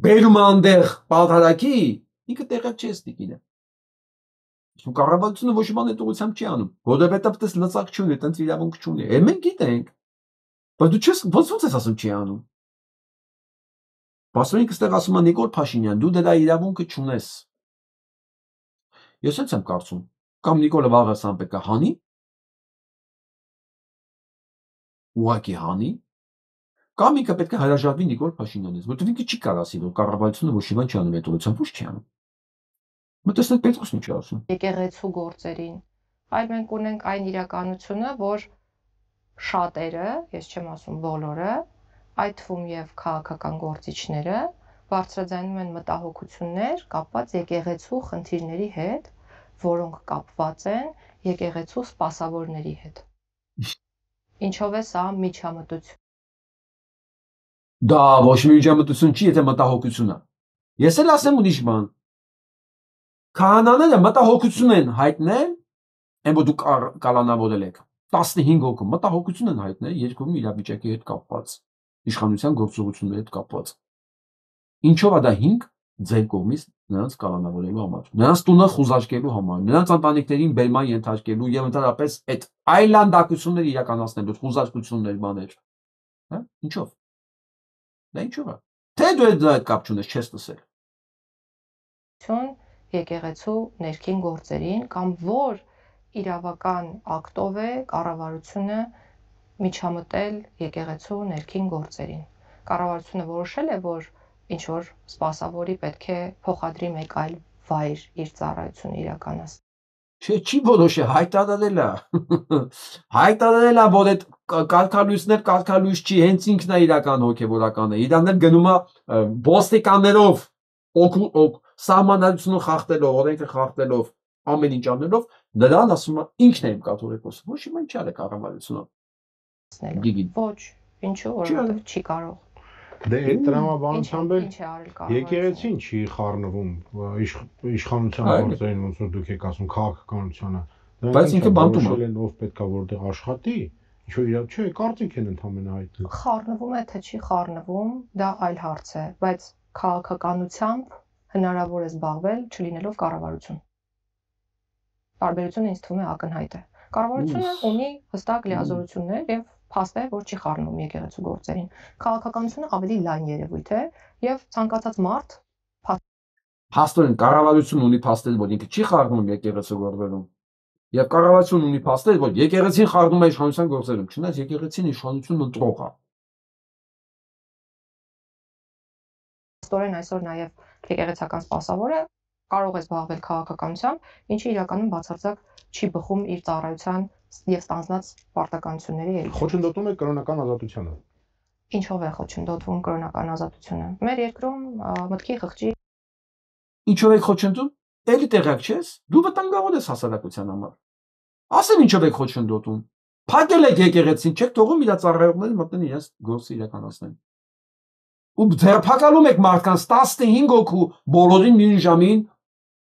A: բերում անդեղ պալթարակի, ինքը տեղակ չես տիկինը։ Իսկ կառավարությունը ոչ մի բան այդ ուղղությամբ չի անում, որովհետև դες լծակ չունի, տենց իրավունք չունի։ Մենք գիտենք, բայց դու չես ոնց ես ասում չի անում։ Պասtorին կստեղ ասում է Նիկոլ Փաշինյան, դու դրա իրավունքը չունես։ Ես հենց եմ կարծում, կամ Նիկոլը վաղը սան պետք է հանի, ուղակի հանի, կամ ինքը պետք է հրաժարվի Նիկոլ Փաշինյանից, որտեղ ինքը չի կարող ասի, որ կառավարությունը ոչ մի բան չի անում այդ ուղղությամբ, ոչ չի անում։ Մտածեք Պետրոսն ինչ է ասում։
G: Եկեղեցու գործերին, այլ մենք ունենք այն իրականությունը, որ շատերը, ես չեմ ասում բոլորը, այդ թվում եւ քաղաքական գործիչները բարձրաձայնում են մտահոգություններ կապված եկեղեցու խնդիրների հետ, որոնք կապված են եկեղեցու սպասավորների հետ։ Ինչով է սա միջամտություն։
A: Դա ոչ մի միջամտություն չի, եթե մտահոգություն է։ Ես էլ ասեմ ուրիշ բան։ Քահանաները մտահոգություն են հայտնել, այն որ դուք կալանավորել եք 15 հոգու մտահոգություն են հայտնել երկրում իրավիճակի հետ կապված, իշխանության գործողությունների հետ կապված։ Ինչով է դա 5 ձեր կողմից նրանց կալանավորելու համար, նրանց տունը խուզարկելու համար, նրանց ընտանիքներին բերման ենթարկելու եւ ընդհանրապես այդ այլանդակությունները իրականացնելու խուզարկություններ բաներ։ Հա, ինչով։ Դա ինչով է։ Թե դու այդ կապ չունես, չես տեսել։
G: Եկեղեցու ներքին գործերին կամ որ իրավական ակտով է կառավարությունը միջամտել եկեղեցու ներքին գործերին։ Կառավարությունը որոշել է, որ ինչ որ սպասավորի պետք է փոխադրի մեկ այլ վայր իր ծառայությունը իրականացնել։
A: Չի որոշել, հայտարարել է։ Հայտարարել է, որ այդ կարգալույս չի, հենց ինքն է իրական հոգևորականը։ Իրանն էլ գնում է ոստիկաններով սահմանադրությունը խախտելով, օրենքը խախտելով, ամեն ինչ անելով, նրան ասում է ինքն է իմ կաթողիկոսը, ոչ իմ ինչ արել կառավարությունը։ Գիգին։
G: Ոչ, ինչու, որովհետև չի կարող։
C: Դե այդ տրամաբանությամբ էլ եկեղեցին չի խառնվում իշխանության գործերին, ոնց որ դուք եք ասում, քաղաքականությանը։
A: Բայց ինքը բանտում է։
C: Ով պետքա որտեղ աշխատի, ինչ որ իրավ չէ, կարծիք են ընդհանրապես հայտնել։
G: Խառնվում է, թե չի խառնվում, դա այլ հարց է, բայց քաղաքականությամբ հնարավոր է զբաղվել չլինելով կառավարություն։ Տարբերությունը ինձ թվում է ակնհայտ է։ Կառավարությունը ունի հստակ լիազորություններ եւ փաստ է, որ չի խառնում եկեղեցու գործերին։ Քաղաքականությունը ավելի լայն երևույթ է եւ ցանկացած մարդ
A: փաստորեն կառավարությունը ունի փաստեր, որ ինքը չի խառնում եկեղեցու գործերում։ Եվ կառավարությունը ունի փաստեր, որ եկեղեցին խառնում է իշխանության գործերում, չնայած եկեղեցին իշխանությունն ընտրող է։
G: Փաստորեն այսօր նաեւ եկեղեցական սպասավորը կարող է զբաղվել քաղաքականությամբ, ինչը իրականում բացարձակ չի բխում իր ծառայության եւ ստանձնած պարտականությունների հետ։
C: Խոչընդոտում է կրոնական ազատությունը։
G: Ինչով է խոչընդոտվում կրոնական ազատությունը։ Մեր երկրում մտքի խղճի
A: Ինչով եք խոչընդոտում։ Էլի տեղյակ չես։ Դու վտանգավոր ես հասարակության համար։ Ասեմ ինչով եք խոչընդոտում։ Փակել եք եկեղեցին, չեք թողում իր ծառայողները մտնեն իրենց գործը իրականացնեն։ Ու ձերբակալում եք մարդկանց 15 հոգու բոլորին նույն ժամին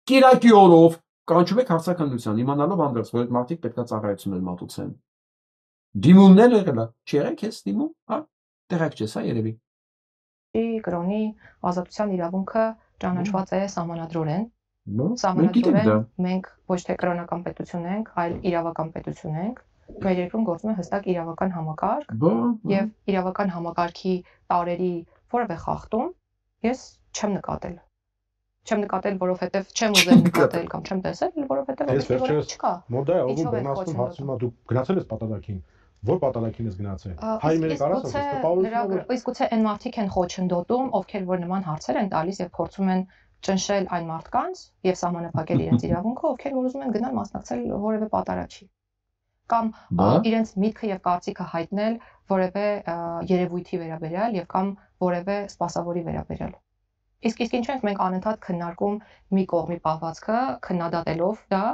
A: կիրակի օրով կանչում եք հարցաքննության, իմանալով անդրս, որ այդ մարդիկ պետքա ծառայություններ մատուցեն։ Դիմումներ եղել է, չի եղեք ես դիմում, հա, տեղյակ չես, հա, երևի։
G: Կրոնի ազատության իրավունքը ճանաչված է սահմանադրորեն։
A: Սահմանադրորեն
G: մենք ոչ թե կրոնական պետություն ենք, այլ իրավական պետություն ենք։ Մեր երկրում գործում է հստակ իրավական համակարգ, եւ իրավական համակարգի տարերի որևէ խախտում ես չեմ նկատել։ Չեմ նկատել, որովհետև չեմ ուզել նկատել կամ չեմ տեսել, որովհետև չկա։
C: Մոդայ ով բռնացնում հարցնում է դու գնացել ես պատալակին։ Որ պատալակին ես գնացել։ Հայ մեր կարաս ասես
G: իսկ գուցե այն մարդիկ են խոչընդոտում, ովքեր որ նման հարցեր են տալիս եւ փորձում են ճնշել այն մարդկանց եւ սահմանափակել իրենց իրավունքը, ովքեր որ ուզում են գնալ մասնակցել որևէ պատարագի։ Կամ իրենց միտքը եւ կարծիքը հայտնել որևէ երևույթի վերաբերյալ եւ կամ որևէ սպասավորի վերաբերյալ։ Իսկ ինչու ենք մենք անընդհատ քննարկում մի կողմի պահվածքը, քննադատելով դա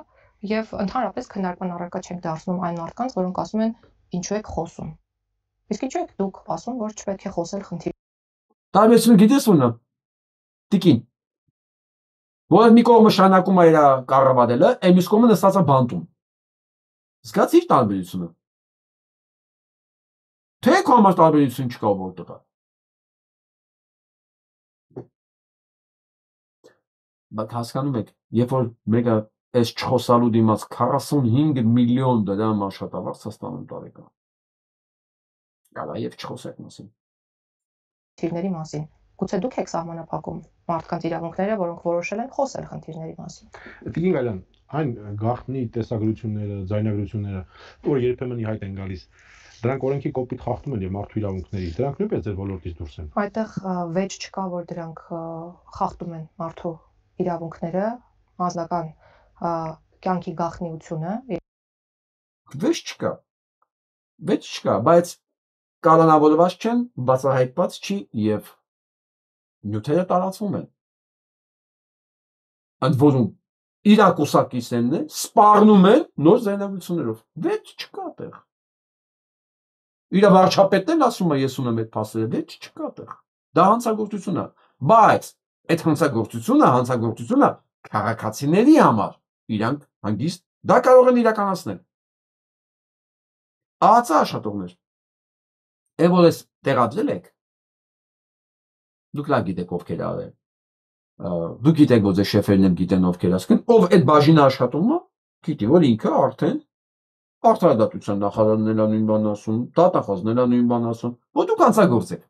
G: եւ ընդհանրապես քննարկման առարկա չենք դարձնում այն մարդկանց, որոնք ասում են ինչու եք խոսում։ Իսկ ինչու եք դուք ասում, որ չպետք է խոսել խնդիրի։
A: Տարբերությունը գիտես ո՞րն է։ Տիկին։ Որ մի կողմը շանակում է իր կառավարելը, այն մյուս կողմը նստած է բանտում։ Զգացի՞ր տարբերությունը։ Թե քո համար տարբերություն չկա որտեղ։ Բայց հասկանում եք, երբ որ մեկը այս չխոսալու դիմաց 45 միլիոն դրամ աշխատավարձ է ստանում տարեկան։ Կարա եւ չխոսեք մասին։
G: Խնդիրների մասին։ Գուցե դուք եք սահմանափակում մարդկանց իրավունքները, որոնք որոշել են խոսել խնդիրների մասին։
C: Տիկին Գալյան, այն գաղտնի տեսագրությունները, ձայնագրությունները, որ երբեմն ի հայտ են գալիս, դրանք օրենքի կոպիտ խախտում են եւ մարդու իրավունքների։ Դրանք նույնպես ձեր ոլորտից դուրս են։
G: Այդտեղ վեճ չկա, որ դրանք խախտում են մարդու իրավունքները, անձնական կյանքի գաղտնիությունը։
A: Վեճ չկա։ Վեճ չկա, բայց կանոնավորված չեն, բացահայտված չի եւ նյութերը տարածվում են։ Ընդ որում իրակուսակիցներն են սպառնում են նոր ձայնագրություններով։ Վեճ չկա տեղ։ Իր վարչապետն ասում է ես ունեմ այդ փաստերը, վեճ չկա տեղ։ Դա հանցագործություն է, բայց այդ հանցագործությունը քաղաքացիների համար իրանք հանգիստ դա կարող են իրականացնել։ Ահա աշխատողներ։ Եվ որ ես տեղադրել եք, դուք լավ գիտեք ովքեր արել։ Դուք գիտեք, որ ձեր շեֆերն եմ գիտեն ովքեր ասեն, ով այդ բաժինը աշխատում է, գիտի, որ ինքը արդեն արդարադատության նախարարն էլ նույն բան ասում, դատախազն էլ նույն բան ասում, որ դուք հանցագործ եք։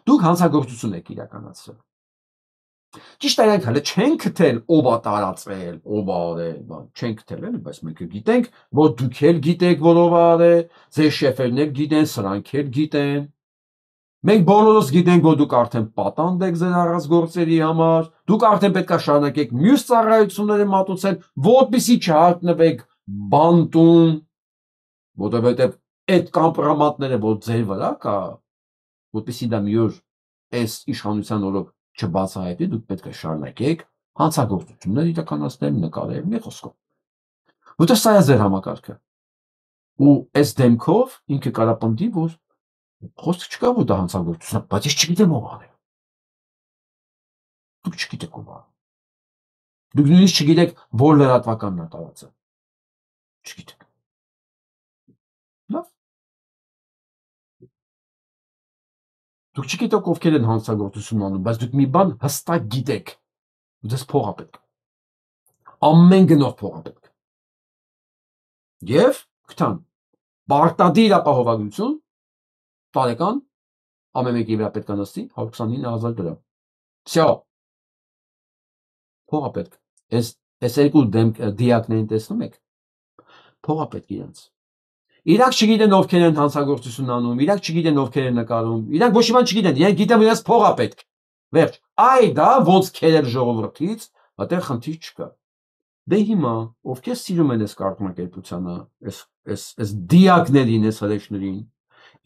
A: Դուք հանցագործություն եք իրականացրել։ Ճիշտ է, հələ չենք գտել ով է տարածել, ով է արել, չենք գտել, բայց մենք գիտենք, որ դուք էլ գիտեք, որ ով է արել, ձեր շեֆերն էլ գիտեն, սրանք էլ գիտեն։ Մենք բոլորս գիտենք, որ դուք արդեն պատանդ եք ձեր առած գործերի համար, դուք արդեն պետք է շարունակեք մյուս ծառայությունները մատուցել, որպեսզի չհարտնվեք բանտում, որովհետև այդ կամպրոմատները, որ ձեր վրա կա, որպեսզի դա մի օր այս իշխանության օրոք չբացահայտի, դուք պետք է շարունակեք հանցագործություններ իրականացնել, նկարել, մի խոսքով։ Որտեղ սա է ձեր համակարգը։ Ու այս դեմքով ինքը կարա պնդի, որ խոսք չկա, որ դա հանցագործություն է, բայց ես չգիտեմ ով է։ Դուք չգիտեք ով է։ Դուք նույնիսկ չգիտեք, որ լրատվականն է տարածը։ Չգիտեք։ Լավ։ Դուք չգիտեք ովքեր են հանցագործություն անում, բայց դուք մի բան հստակ գիտեք։ Դες փող է պետք։ Ամեն գնով փող է պետք։ Եվ կտան պարտադիր ապահովագրություն տարեկան ամեն մեկի վրա պետք է նստի 129,000 դրամ։ Всё։ Փող է պետք։ Այս երկու դիակներին տեսնում եք։ Փող է պետք իրենց։ Իրանք չգիտեն ովքեր են հանցագործություն անում, իրանք չգիտեն ովքեր են նկարում, իրանք ոչ մի բան չգիտեն, իրենք գիտեն որ իրենց փող է պետք։ Վերջ։ Այ դա ոնց քերել ժողովրդից, այդտեղ խնդիր չկա։ Դե հիմա ովքեր սիրում են այս կարգնակերպությանը, այս դիակներին, այս հրեշներին,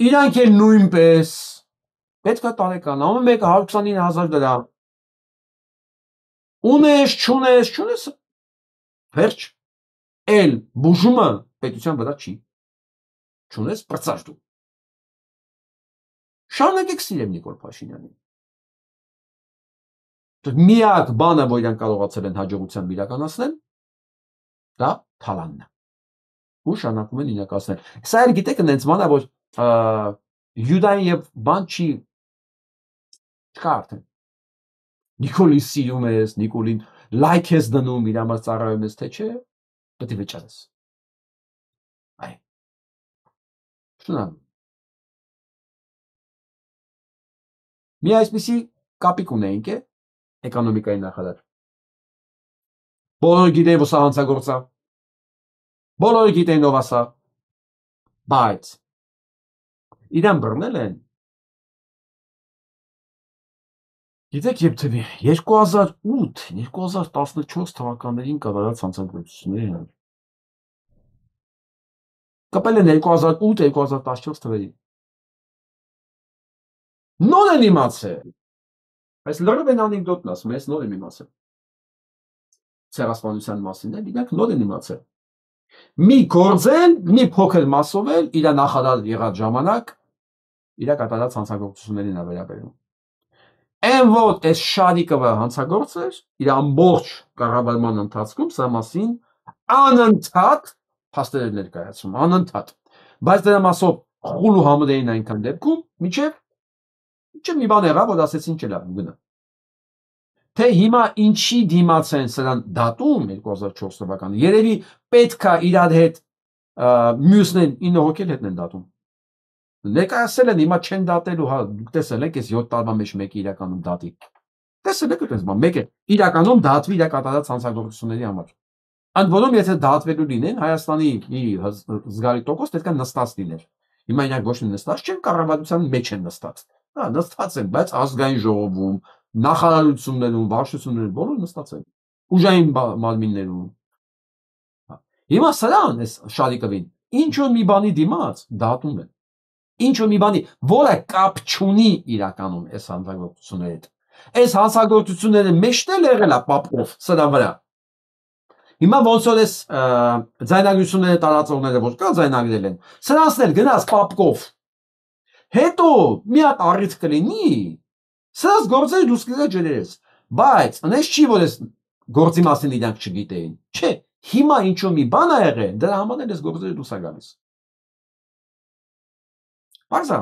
A: իրանք էլ նույնպես պետք է տարեկան, ամեն մեկը 129,000 դրամ։ Ունես, չունես, վերջ։ Էլ բուժումը պետության վրա չի։ Չունես, պրծար դու։ Շարունակեք սիրել Նիկոլ Փաշինյանին։ Միակ բանը, որ իրանք կարողացել են հաջողությամբ իրականացնել, դա թալանն է։ Ու շարունակում են իրականացնել։ Սա էլ գիտեք, այնց բան է, որ Յուդային եւ բան չի չկա արդեն։ Նիկոլին սիրում ես, Նիկոլին լայք ես դնում, իր համար ծառայում ես, թե չէ, պետք է վճարես։ Այ։ Շնորհակալ։ Մի այսպիսի կապիկ ունեինք է էկոնոմիկայի նախարար։ Բոլորը գիտեն, որ սա հանցագործ է։ Բոլորը գիտեն ով է սա։ Բայց իրան բռնել են։ Գիտեք, երբ 2008-2014 թվականներին կատարած հանցագործությունները են։ Կապել են 2008-2014 թվերին։ Նոր են իմացել։ Այս լրիվ են անեկդոտն ասում, ես նոր եմ իմացել։ Ցեղասպանության մասին էլ իրանք նոր են իմացել։ Մի գործել, մի փոքր մասով էլ իր նախարար եղած ժամանակ իր կատարած հանցագործություններին է վերաբերում։ Այն որ այս Շարիկովը հանցագործ էր, իր ամբողջ կառավարման ընթացքում սա մասին անընդհատ փաստեր էր ներկայացում, անընդհատ։ Բայց դրա մասով խուլ ու համրեին այնքան դեպքում, միջև մի բան եղավ, որ ասեցին չէ լավ, գնա։ Թե հիմա ինչի դիմաց են սրան դատում 2004 թվականը, երևի պետքա իրար հետ մյուսներն 9 հոգել հետն են դատում։ Ներկայացել են, հիմա չեն դատելու, հա, դուք տեսել եք, այս 7 տարվա մեջ մեկը իրականում դատի։ Տեսել եք այդպես բան, մեկը իրականում դատվի իր կատարած հանցագործությունների համար։ Ընդ որում, եթե դատվելու լինեն, Հայաստանի մի զգալի տոկոս պետք է նստած լիներ։ Հիմա իրանք ոչ մի նստած չեն, կառավարության մեջ են նստած։ Հա, նստած են, բայց ազգային ժողովում, նախարարություններում, վարչություններում բոլոր նստած են։ Ուժային մարմիններում։ Հիմա սրան, այս Շարիկովին, ինչ որ մի բանի դիմաց դատում են։ Ինչ որ մի բանի, որը կապ չունի իրականում այս հանցագործությունների հետ։ Այս հանցագործությունները մեջտել եղել է Պապկով սրան վրա։ Հիմա ոնց որ այս ձայնագրությունները տարածողները որ կա ձայնագրել են, սրանցն էլ գնաց Պապկով։ Հետո մի հատ առիթ կլինի, սրանց գործերը դուրս կգա ջրերես, բայց այնպես չի որ այս գործի մասին իրանք չգիտեին։ Չէ, հիմա ինչ որ մի բան ա եղել, դրա համար էլ այս գործերը դուրս ա գալիս։ Բարձա։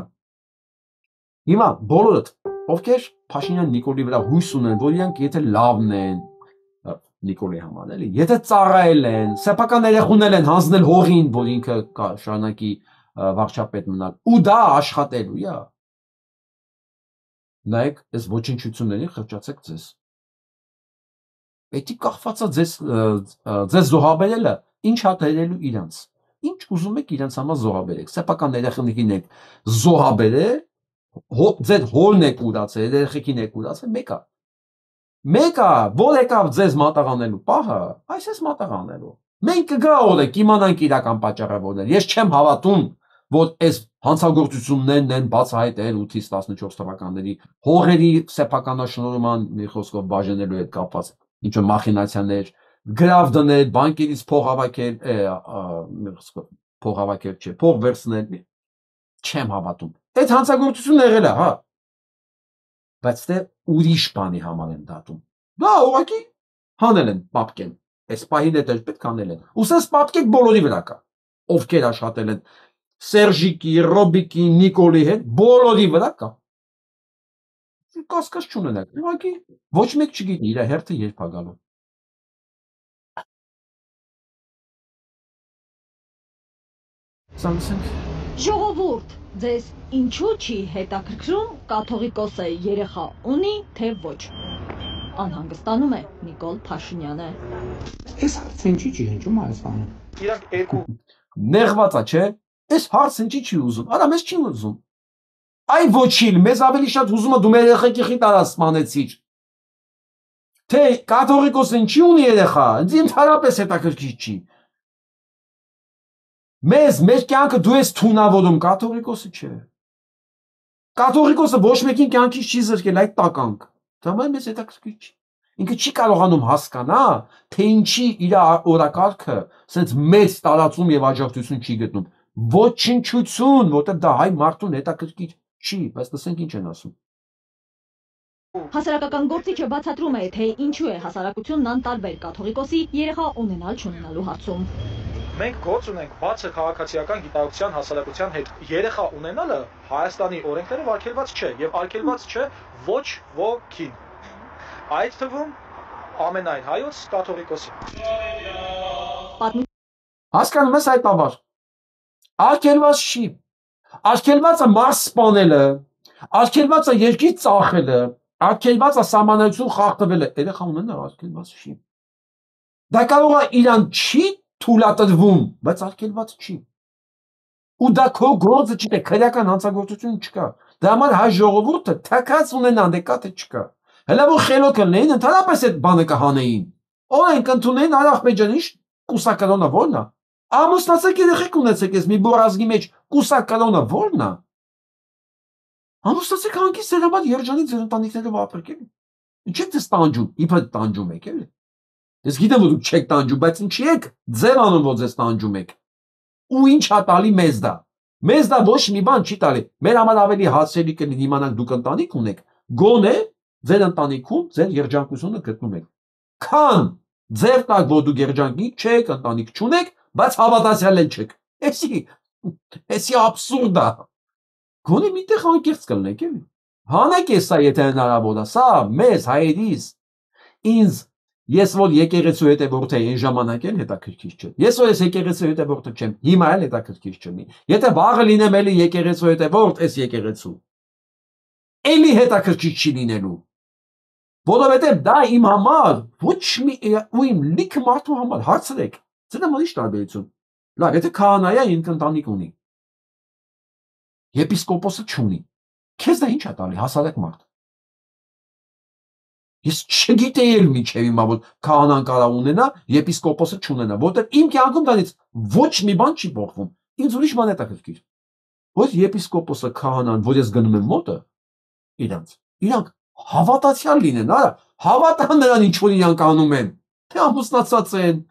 A: Հիմա բոլորդ, ովքեր Փաշինյան Նիկոլի վրա հույս ունեն, որ իրանք եթե լավն են, Նիկոլի համար էլի, եթե ծառայել են, սեփական երեխուներ են հանձնել հողին, որ ինքը շարունակի վարչապետ մնալ, ու դա աշխատելու է։ Նայեք, այս ոչնչություններին խրճացեք ձեզ։ Էդի կախվածա ձեզ զոհաբերելը, ինչ հատերելու իրանց։ Ինչ ուզում եք իրանց համար զոհաբերեք։ Սեփական երեխեքին եք զոհաբերել, ձեր հորն եք ուրացել, երեխեքին եք ուրացել, մեկա, որ եկավ ձեզ մատաղանելու պահը, այս էս մատաղանելու։ Մենք կգա օրը կիմանանք իրական պատճառավորներ։ Ես չեմ հավատում, որ այս հանցագործություններն են բացահայտել 8-ից 14 թվականների հողերի սեփականաշնորհման մի խոսքով բաժանելու հետ կապված ինչ-որ մախինացիաներ, գրավ դնել, բանկերից փող հավաքել, փող վերցնել, չեմ հավատում։ Այդ հանցագործությունն եղել է, հա։ Բայց դե ուրիշ բանի համար են դատում։ Դա ուղղակի հանել են պապկեն։ Այս պահին էլ պետք անել են։ Ուսես պապկեք բոլորի վրա կա։ Ովքեր աշխատել են Սերժիկի, Ռոբիկի, Նիկոլի հետ, բոլորի վրա կա։ Կասկած չունենակ։ Ուղղակի ոչ մեկ չգիտի իր հերթը երբ է գալու։ Սամսունգ
H: Ժողովուրդ, ձեզ ինչու չի հետաքրքրում կաթողիկոսը երեխա ունի, թե ոչ։ Անհանգստանում է Նիկոլ Փաշինյանը։
D: Այս հարցը ինչի չի հնչում Հայաստանում։
E: Իրանք երկու
A: նեղված է, չէ՞։ Այս հարցը ինչի չի ուզում։ Արա մեզ չի ուզում։ Այ ոչինչ, մեզ ավելի շատ ուզում է դու մեր երեխեքի խիտ արած սպանեցիր։ Թե կաթողիկոսը ինչի ունի երեխա, ինձ ընդհանրապես հետաքրքիր չի։ Մեր կյանքը դու ես թունավորում, կաթողիկոսը չէ։ Կաթողիկոսը ոչ մեկին կյանքից չի զրկել այդ տականք։ Դա մեզ հետաքրքիր չի։ Ինքը չի կարողանում հասկանա, թե ինչի իր օրակարգը սենց մեծ տարածում եւ աջակցություն չի գտնում։ Ոչնչություն, որտեղ դա հայ մարդուն հետաքրքիր չի, բայց լսենք ինչ են ասում։
H: Հասարակական գործիչը բացատրում է, թե ինչու է հասարակությունն անտարբեր կաթողիկոսի երեխա ունենալ-չունենալու հարցում։
I: Մենք գործ ունենք բացը քաղաքացիական գիտակցության հասարակության հետ։ Երեխա ունենալը Հայաստանի օրենքները արգելված չէ եւ արգելված չէ ոչ ոքին։ Այդ թվում ամենայն հայոց կաթողիկոսին։
A: Հասկանում ես այդ բաբար։ Արգելված չի։ Արգելված է մարդ սպանելը, արգելված է երկիր ծախելը, արգելված է սահմանադրություն խախտվելը, երեխա ունենալ արգելված չի։ Դա կարող է իրան չի թույլատրվում, բայց արգելված չի։ Ու դա քո գործը չի, թե քրեական հանցագործություն չկա։ Դա համար հայ ժողովուրդը թաքած ունենան, դե կա թե չկա։ Հələ որ խելոք լինեին, ընդհանրապես այդ բանը կհանեին։ Օրենք ընդունեին Արախմեջան, ինչ կուսակալոնը ո՞րն է։ Ամուսնացեք երեխեք ունեցեք, ես մի բորազգի մեջ կուսակալոնը ո՞րն է։ Ամուսնացեք հանգիստ ձեր համար երջանիկ ձեր ընտանիքներով ապրեք էլի։ Ինչ եք դες տանջում, իբր տանջում եք էլի։ Ես գիտեմ որ դուք չեք տանջում, բայց ինչի եք ձեր անում որ ձեզ տանջում եք։ Ու ինչ է տալի մեզ դա։ Մեզ դա ոչ մի բան չի տալի։ Մեր համար ավելի հացելի կլինի իմանանք դուք ընտանիք ունեք, գոնե ձեր ընտանիքում ձեր երջանկությունը գտնում եք։ Քան ձեր տակ որ դուք երջանիկ չեք, ընտանիք չունեք, բայց հավատացյալ չեք։ Էսի աբսուրդ է։ Գոնե միտեղ անկեղծ կլնեք էլի։ Հանեք էսա եթե հնարավոր է, սա մեզ հայերիս ինձ ես որ եկեղեցու հետևորդ եմ այն ժամանակ էլ հետաքրքիր չէ։ Ես որ ես եկեղեցու հետևորդը չեմ, հիմա էլ հետաքրքիր չունի։ Եթե վաղը լինեմ էլի եկեղեցու հետևորդ, այս եկեղեցու էլի հետաքրքիր չի լինելու։ Որովհետև դա իմ համար ոչ մի ու իմ լիքը մարդու համար հարցրեք։ Ձեր համար ի՞նչ տարբերություն։ Լավ, եթե քահանայա ինքը ընտանիք ունի։ Եպիսկոպոսը չունի։ Քեզ դա ինչ է տալի հասարակ մարդ։ Ես չգիտեի էլ մինչև հիմա որ քահանան կարող ունենա, եպիսկոպոսը չունենա, որտեղ իմ կյանքում դրանից ոչ մի բան չի փոխվում։ Ինձ ուրիշ բան է հետաքրքիր։ Որ եպիսկոպոսը քահանան, որ ես գնում եմ մոտը, իրանք հավատացյալ լինեն, արա, հավատան նրան ինչ որ իրանք անում են։ Թե ամուսնացած են,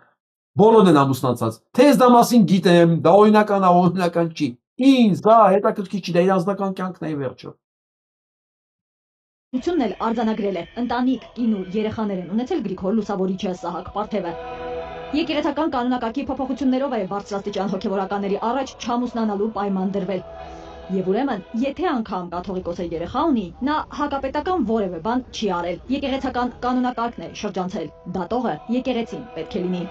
A: բոլորն են ամուսնացած։ Թե ես դա մասին գիտեմ, դա օրինական է, օրինական չի։ Ինձ դա հետաքրքիր չի, դա իր անձնական կյանքն է վերջը։
H: Ությունն էլ արձանագրել է ընտանիք, կին ու երեխաներ են ունեցել Գրիգոր Լուսավորիչը Սահակ Պարթևը։ Եկեղեցական կանոնակարգի փոփոխություններով է բարձրաստիճան հոգևորականների առաջ չամուսնանալու պայման դրվել։ Եվ ուրեմն, եթե անգամ կաթողիկոսը երեխա ունի, նա հակապետական որևէ բան չի արել։ Եկեղեցական կանոնակարգն է շրջանցել։ Դատողը եկեղեցին պետք է լինի։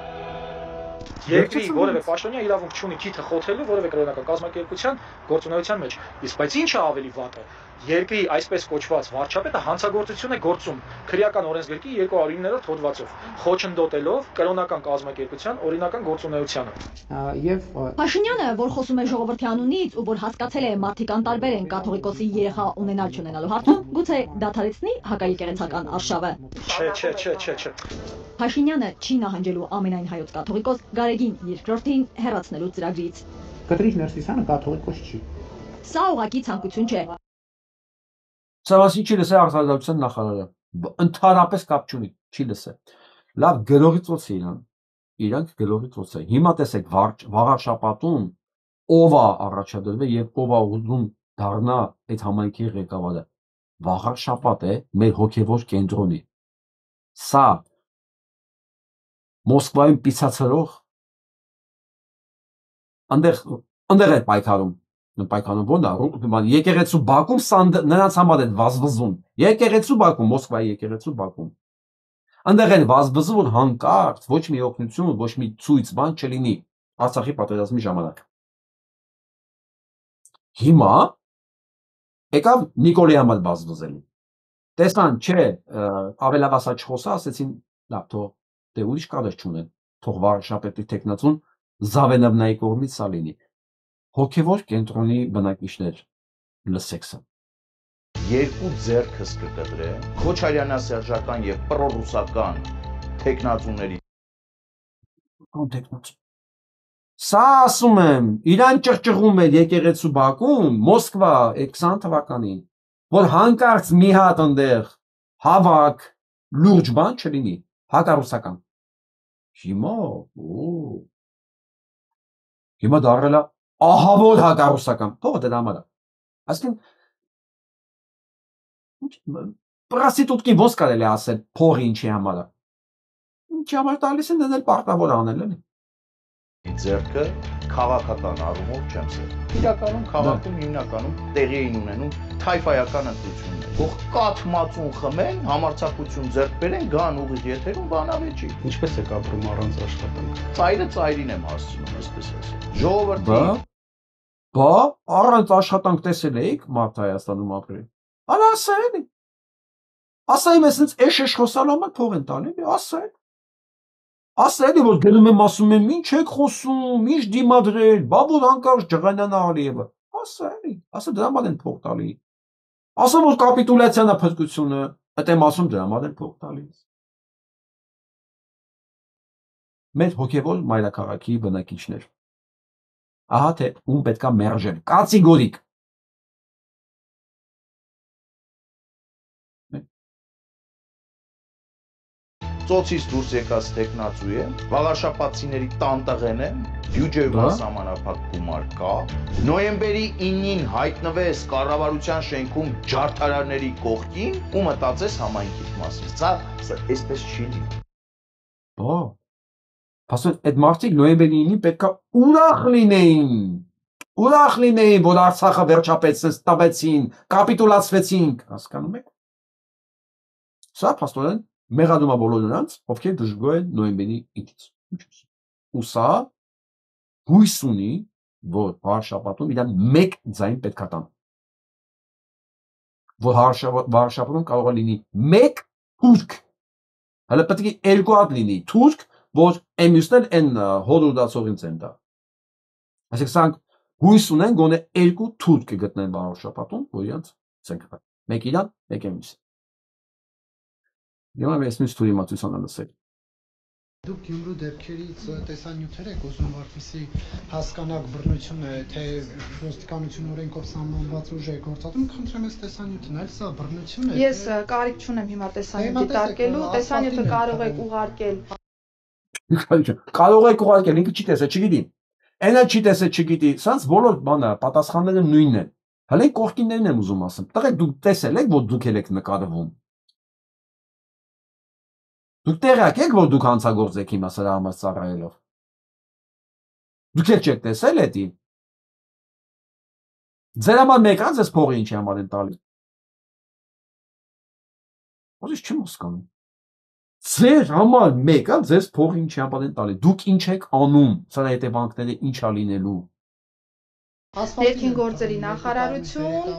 I: Երկրի որևէ պաշտոնյա իրավունք չունի քիթը խոթելու որևէ կրոնական կազմակերպության գործունեության մեջ։ Իսկ բայց ինչը ավելի վատ է, երկրի այսպես կոչված վարչապետը հանցագործություն է գործում քրեական օրենսգրքի 209-րդ հոդվածով, խոչընդոտելով կրոնական կազմակերպության օրինական գործունեությանը։
H: Եվ Փաշինյանը, որ խոսում է ժողովրդի անունից ու որ հասկացել է մարդիկ անտարբեր են կաթողիկոսի երեխա ունենալ-չունենալու հարցում, գուցե դադարեցնի հակաեկեղեցական արշավը։
I: Չէ։
H: Փաշինյանը չի նահանջելու ամենայն հայոց կաթողիկոս Գարեգին II-ին հեռացնելու ծրագրից։
D: Կտրիչ ներսիսանը կաթողիկ ոչ չի։
H: Սա ուղղակի ցանկություն չէ։
A: Սա մասի չի լսել արտադրության նախարարը։ Ընդհանրապես կապ չունի, չի լսել։ Լավ գրողից ոնց է իրան։ Իրանք գրողից ոնց է։ Հիմա տեսեք վաղարշապատում ով է առաջադրվել եւ ով է ուզում դառնա այդ համայնքի ղեկավարը։ Վաղարշապատ է մեր հոգևոր կենտրոնի։ Սա Մոսկվայում պիցացրող այնտեղ է պայքարում ոնց է եկեղեցու Բաքում նրանց համար են վազվզում եկեղեցու Բաքում Մոսկվայի եկեղեցու Բաքում այնտեղ են վազվզում որ հանկարծ ոչ մի օգնություն ոչ մի ցույց բան չլինի Արցախի պատերազմի ժամանակ հիմա եկավ Նիկոլի համար վազվզելու տեսան չէ ավելավասա չխոսա ասեցին լավ թող դե ուրիշ կadr չունեն թող վարշապետի տեխնացուն Զավենովնայի կողմից սա լինի հոգևոր կենտրոնի բնակիչներ լսեք սա
J: երկու ձեռքս կկտրե Քոչարյանասերժական եւ պրոռուսական տեխնացուների
A: Սա ասում եմ իրան ճղճղում էր եկեղեցու Բաքում Մոսկվա 20 թվականին որ հանկարծ մի հատ այնտեղ հավաք լուրջ բան չլինի հակառուսական հիմա դարել է ահավոր հակառուսական փողը դրա համար է այսինքն պրոստիտուտկին ոնց կարելի ասել փողը ինչի համար է ինչի համար տալիս են դնել պարտավոր անել էլի
J: ձեռքը քաղաքական առումով չեմ սեր իրականում քաղաքում հիմնականում տեղի էին ունենում թայֆայական ընտրություններ ող կաթմածուն խմեն համարձակություն ձեռք բերեն գան ուղիղ եթերում բանավեճի
C: ինչպես եք ապրում առանց աշխատանք
J: ծայրը ծայրին եմ հասցնում այսպես ասել ժողովրդի
A: բա առանց աշխատանք տեսել եք մարդ Հայաստանում ապրել արա ասա եմ էշ խոսալ համար փող են տալի ասել որ գնում եմ ասում եմ ինչ եք խոսում ինչ դիմադրել բա որ հանկարծ ջղանյանա Ալիևը ասա դրա համար են փող տալի ասա որ կապիտուլյացիան է փրկությունը այդ եմ ասում դրա համար են փող տալիս մեր հոգևոր մայրաքաղաքի բնակիչներ ահա թե ում պետքա մերժել կատեգորիկ
J: ծոցից դուրս եկած տեխնացու է, վաղարշապատցիների տանտղեն է, բյուջեյով սահմանափակ գումար կա, նոյեմբերի 9-ին հայտնվես կառավարության շենքում ջարդարարների կողքին ու մտածես համայնքի մասին։ Սա այսպես չի լինի։
A: Ասում այդ մարդիկ նոյեմբերի 9-ին պետքա ուրախ լինեին, որ Արցախը վերջապես տվեցին, կապիտուլացվեցինք, հասկանում եք։ Սա փաստորեն մեղադում է բոլոր նրանց, ովքեր դժգոհ են նոյեմբերի 9-ից։ Ու սա հույս ունի, որ վարշապատում իրան մեկ ձայն պետքա տան։ Որ վարշապատում կարող է լինի մեկ թուրք։ Հələ պետք է երկու հատ լինի թուրք, որ մյուսներ են հորդորացողին ցեն տա։ Այսինքն սրանք հույս ունեն գոնե երկու թուրք կգտնեն վարշապատում, որ իրանց ցեն կտա։ Մեկ իրան, մեկ մյուս։ Հիմա ես մյուս թուրի մատուցանը լսել։
K: Դուք Գյումրու դեպքերից տեսանյութեր եք ուզում որպեսզի հասկանաք բռնությունը, թե ոստիկանություն օրենքով սահմանված ուժ է գործադրում, խնդրեմ ես տեսանյութն այլ սա բռնություն է։
G: Ես կարիք չունեմ հիմա տեսանյութ դիտարկելու, տեսանյութը կարող եք ուղարկել։
A: Կարող եք ուղարկել, ինքը չի տեսել, չգիտի։ Այնա չի տեսել, չգիտի, սրանց բոլոր բանը պատասխանները նույնն են։ Հələ կողքիններն եմ ուզում ասեմ։ Տղեկ դուք տեսել եք, որ դուք եք նկարվում։ Դուք տեղյակ եք, որ դուք հանցագործ եք հիմա սրա համար ծառայելով։ Դուք եք չեք տեսել էդի։ Ձեր համար մեկը ձեզ փողը ինչի համար են տալի։ Ո՞րից չեմ հասկանում։ Ձեր համար մեկը ձեզ փողը ինչի համար են տալի։ Դուք ինչ եք անում, սրա հետևանքները ինչ է լինելու։
G: Ներքին գործերի նախարարություն,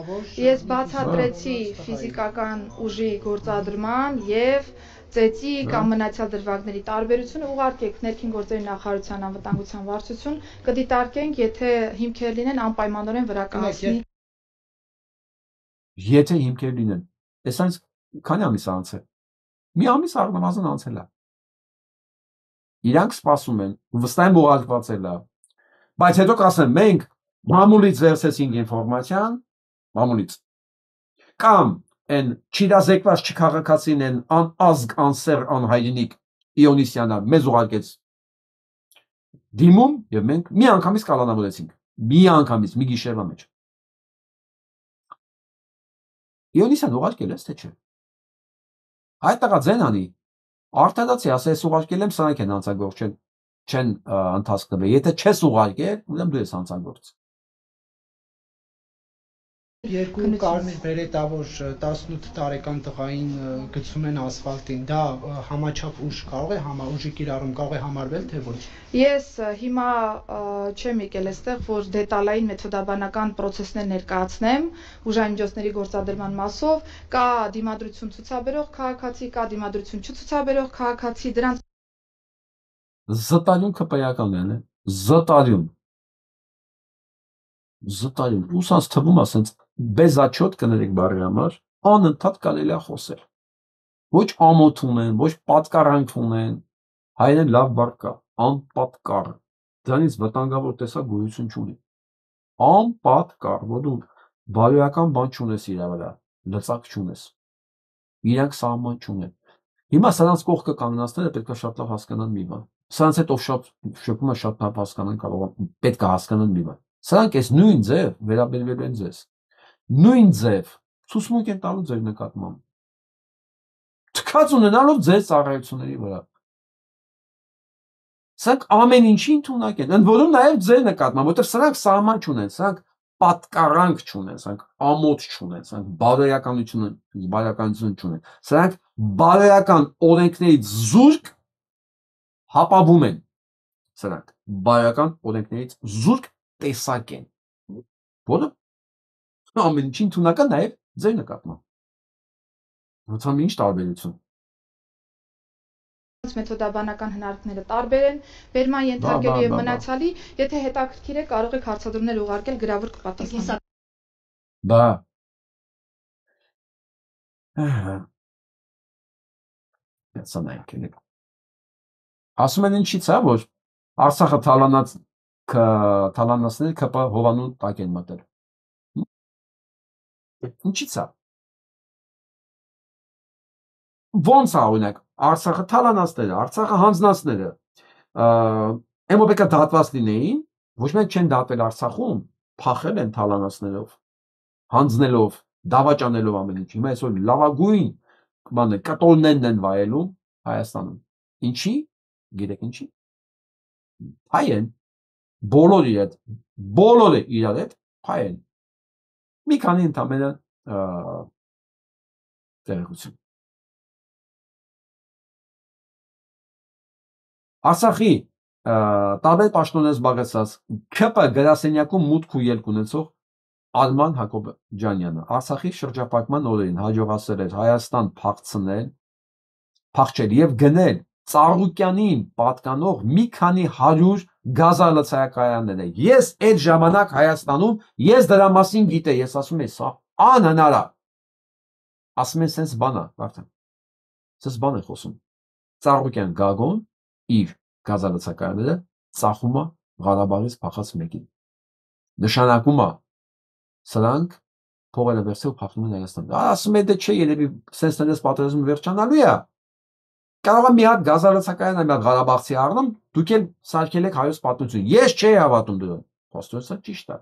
G: ես բացատրեցի ֆիզիկական ուժի գործադրման եւ ծեծի կամ մնացյալ դրվագների տարբերությունը ուղարկեք ներքին գործերի նախարարության անվտանգության վարչություն կդիտարկենք, եթե հիմքեր լինեն անպայմանորեն վրա կհասնի։
A: Եթե հիմքեր լինեն, այսինքն քանի ամիս անցել։ Մի ամիս առնվազն անցել է։ Իրանք սպասում են, վստահ եմ ուղարկված է լավ։ Բայց հետո կասեմ, մենք մամուլից վերցեցինք ինֆորմացիան, մամուլից, կամ են չիրազեկված չքաղաքացին են անազգ, անսեր, անհայրենիք Իոնիսյանը մեզ ուղարկեց դիմում և մենք մի անգամից կալանավորեցինք, մի անգամից, մի գիշերվա մեջ։ Իոնիսյան ուղարկել ես, թե չէ։ Այդ տղա ձեն անի, արդարացի, ասա ես ուղարկել եմ, սրանք են հանցագործ չեն ընթացք տվել, եթե չես ուղարկել, ուրեմն դու ես հանցագործ։
K: Երկու կարմիր բերետավոր 18 տարեկան տղային գցում են ասֆալտին, դա համաչափ ուժ կարող է ուժի կիրառում կարող է համարվել, թե ոչ։
L: Ես հիմա չեմ եկել այստեղ, որ դետալային մեթոդաբանական պրոցեսներ ներկայացնեմ ուժային միջոցների գործադրման մասով, կա դիմադրություն ցուցաբերող քաղաքացի, կա դիմադրություն չցուցաբերող քաղաքացի, դրանց
A: Զտարյուն քպայականն է, զտարյուն, ուսանց թվում ասենց բեզաչոտ կներեք բարի համար, անընդհատ կարելի է խոսել, ոչ ամոթ ունեն, ոչ պատկարանք ունեն, հայերեն լավ բառ կա, անպատկառ, դրանից վտանգավոր տեսակ գոյություն չունի, անպատկառ, որ դու բարոյական բան չունես իրա վրա, լծակ չունես, իրանք սահման չունեն, հիմա սրանց կողքը կանգնածները պետք է շատ լավ հասկանան մի բան, սրանց հետ ով շատ շփում է շատ լավ հասկանան կարող պետք է հասկանան մի բան, սրանք այս նույն ձև վերաբերվելու են ձեզ, նույն ձև ցուցմունք են տալու ձեր նկատմամբ, թքած ունենալով ձեր ծառայությունների վրա, սրանք ամեն ինչի ընդունակ են, ընդ որում նաև ձեր նկատմամբ, որտեղ սրանք սահման չունեն, սրանք պատկարանք չունեն, սրանք ամոթ չունեն, սրանք բարոյականություն չունեն, սրանք բարոյական օրենքներից զուրկ հապավում են, սրանք բարոյական օրենքներից զուրկ տեսակ են, որը ամեն ինչի ընդունական նաև ձեր նկատմամբ, ոնց ինչ տարբերություն։
L: մեթոդաբանական հնարքները տարբեր են, վերման ենթարկելու և մնացալի, եթե հետաքրքիր է կարող եք հարցադրումներ ուղարկել գրավոր կպատասխանեն։
A: Բա։ Սա նայք են։ Ասում են ինչից է, որ Արցախը թալանացնել ԿՊ հովանու տակ են մտել։ Ինչից է։ Ոնց է օրինակ Արցախը թալանացները, Արցախը հանձնածները, ԵՄՊԿ դատված լինեին, ոչ մեկ չեն դատվել Արցախում, փախել են թալանացներով, հանձնելով, դավաճանելով ամեն ինչ։ Հիմա այսօր լավագույն կտորներն են վայելում Հայաստանում։ Ինչի՞, գիտեք ինչի՞։ Հայ են, բոլորը իրար հետ հայ են։ Մի քանի ընդամենը տեղեկություն։ Արցախի տարբեր պաշտոններ զբաղեցած ԿՊ գրասենյակում մուտք ու ելք ունեցող Արման Հակոբյանը Արցախի շրջափակման օրերին հաջողացել էր Հայաստան փախչել եւ գնել Ծառուկյանին պատկանող մի քանի 100 գազալցայակայաններ։ Ես այդ ժամանակ Հայաստանում ես դրա մասին գիտեի, ես ասում եմ, սա անհնար է։ Ասում են sense բան է, վարդան։ Sense բան է խոսում։ Ծառուկյան Գագոն իր գազալցայակայանները ծախում է Ղարաբաղից փախած մեկին։ Նշանակում է սրանք փողերը վերցրել ու փախնում են Հայաստան։ Ասում են դե չէ, երևի sense ներս պատերազմը վերջանալու է։ Կարող է մի հատ գազալցակայան մի հատ Ղարաբաղցի առնում, դուք էլ սարքել եք հայոց պատմություն։ Ես չէի հավատում դրան։ Փաստորեն սա ճիշտ է։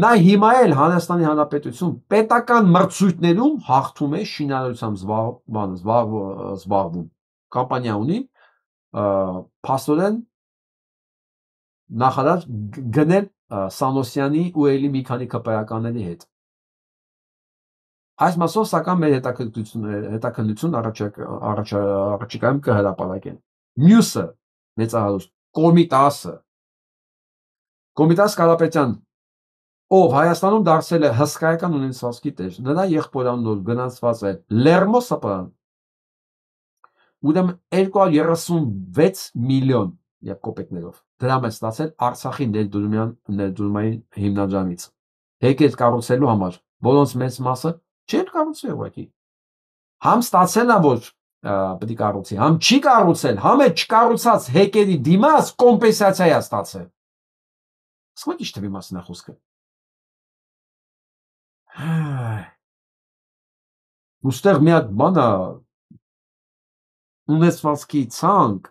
A: Նա հիմա էլ Հայաստանի Հանրապետություն պետական մրցույթներում հաղթում է շինարարությամբ զբաղվում։ Կամպանիա ունի, փաստորեն նախարար գնել Սանոսյանի ու էլի մի քանի ԿՊ-ականների հետ։ Այս մասով սակայն մեր հետաքննություն առաջիկայում կհրապարակեն։ Մյուսը մեծահարուստ Կոմիտաս Կարապետյան, ով Հայաստանում դարձել է հսկայական ունեցվածքի տեր, նրա եղբորանով գնացված է Լերմո սպան, ուրեմն 236 միլիոն եւ կոպեկներով դրամ է ստացել Արցախի ներդրումային հիմնադրամից։ Հեկետ կառուցելու համար, որոնց մեծ մասը չեն կառուցել ուղղակի։ Համ ստացել է, որ պետք է կառուցի, համ չի կառուցել, համ է չկառուցած հեկերի դիմաց կոմպենսացիա է ստացել։ Սկսում եք ինչ թվի մասին է խոսքը։ Ուստեղ մի հատ բան է ունեցվածքի ցանկ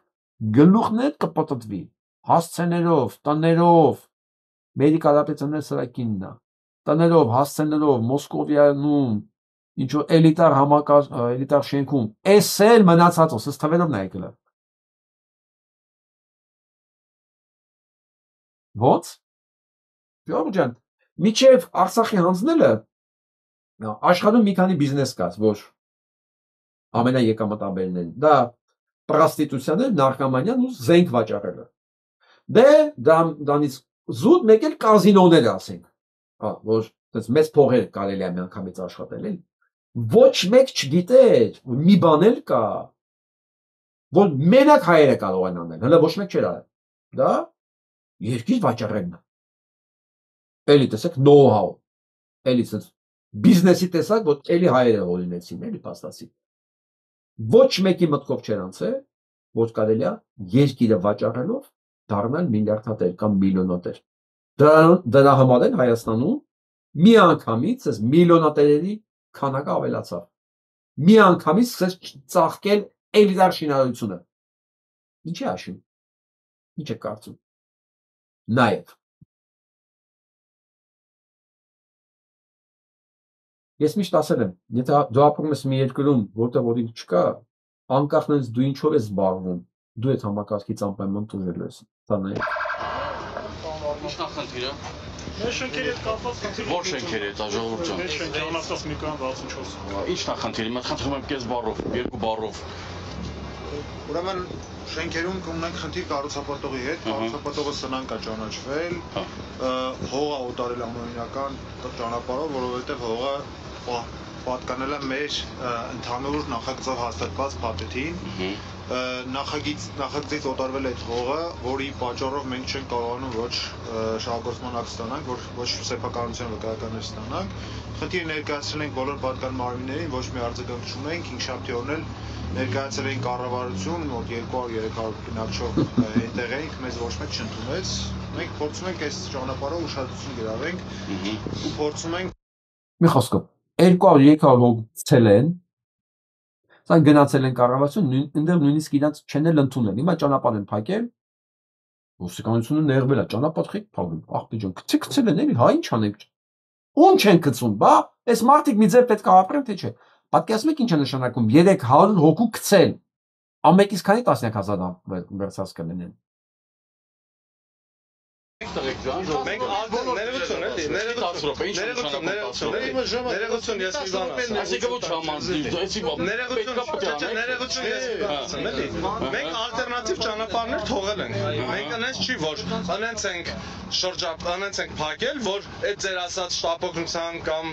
A: գլուխներ կպտտվի հասցեներով, տներով, Մերի Կարապետյանների սրակինն է, տներով, հասցեներով, Մոսկովիայում, ինչ որ էլիտար շենքում, էս էլ մնացածով, սս թվերով նա եկել է։ Ո՞նց։ Ժողովուրդ ջան, միջև Արցախի հանձնելը աշխարհում մի քանի բիզնես կա, որ ամենաեկամտաբերն են։ Դա պրոստիտուցիան է, նարկոմանիան ու զենք վաճառելը։ Դե դրանից զուտ մեկ էլ կազինոները ասենք, որ այդպես մեծ փողեր կարելի է միանգամից աշխատել են։ Ոչ մեկ չգիտեր, մի բան էլ կա, որ մենակ հայերը կարող են անել, հələ ոչ մեկ չէր արել։ Դա երկիր վաճառելն է։ Էլի տեսեք know-how, էլի sense բիզնեսի տեսակ, որ էլի հայերը հորինեցին, էլի փաստացի։ Ոչ մեկի մտքով չեր անցել, որ կարելի է երկիրը վաճառելով դառնալ միլիարդատեր կամ միլիոնատեր։ Դրա համար էլ Հայաստանում մի անգամից այս միլիոնատերերի քանակը ավելացավ։ Մի անգամից սկսեց ծաղկել էլիտար շինարարությունը։ Ինչ է հաշվում։ Ինչ է կարծում։ Նաև ես միշտ ասել եմ, եթե դու ապրում ես մի երկրում, որտեղ ոդինք չկա, անկախնից դու ինչով ես զբաղվում, դու այդ համակարգից անպայման տուժելու ես։ Դա նաև։
M: Ինչ նախնդիրը։
I: Մեր շենքերի հետ կապված խնդիր։
M: Որ շենքերի հետ, ժողովուրդ ջան։
I: Մեր շենքի անաստած մի կան 64։
M: Ինչ նախնդիրը։ Մենք խնդրում եմ կես բառով, երկու բառով։
C: Ուրեմն շենքերում ունենք խնդիր կառուցապատողի հետ, կառուցապատողը սնանկ է ճանաչվել, հողը օտարել ամենական ճանապարհով, որովհետև հողը պատկանել է մեր ընդհանուր նախագծով հաստատված փաթեթին, նախագծից օտարվել է այդ հողը, որի պատճառով մենք չենք կարողանում ոչ շահագործման ակտ ստանանք, ոչ սեփականության վկայականներ ստանանք։ Խնդիրը ներկայացրել ենք բոլոր պատկան մարմիններին, ոչ մի արձագանք չունենք, հինգշաբթի օրն էլ ներկայացրել ենք կառավարություն, մոտ 200-300 բնակչով այնտեղ ենք, մեզ ոչ մեկ չընդունեց։ Մենք փորձում ենք այս ճանապարհով ուշադրություն գրավենք ու փորձում ենք
A: մի խոսքով 200-300 հոգ ցել են, սա գնացել են կառավարություն, այնտեղ նույնիսկ իրանց չեն էլ ընդունել։ Հիմա ճանապարհ են փակել, ոստիկանությունը ներվել է, ճանապարհ խեք փակում, աղբի ջան, գցել են, էլի, հա ինչ անենք։ Ո՞նչ են գցում, բա, այս մարդիկ մի ձև պետք է ապրեն, թե չէ։ Պատկերացնում եք ինչ է նշանակում 300 հոգու գցել, ամեկից քանի տասնյակ հազար վերցած կլինեն։
M: Մենք ներողություն էլի, ներողություն, ես մի բան ասեմ։ Այսինքն ոչ համանձնի, ներողություն ես մի բան ասեմ էլի։ Մենք ալտերնատիվ ճանապարհներ թողել ենք։ Մենք այնպես չի, որ անենց ենք փակել, որ այդ ձեր ասած շտապօգնության կամ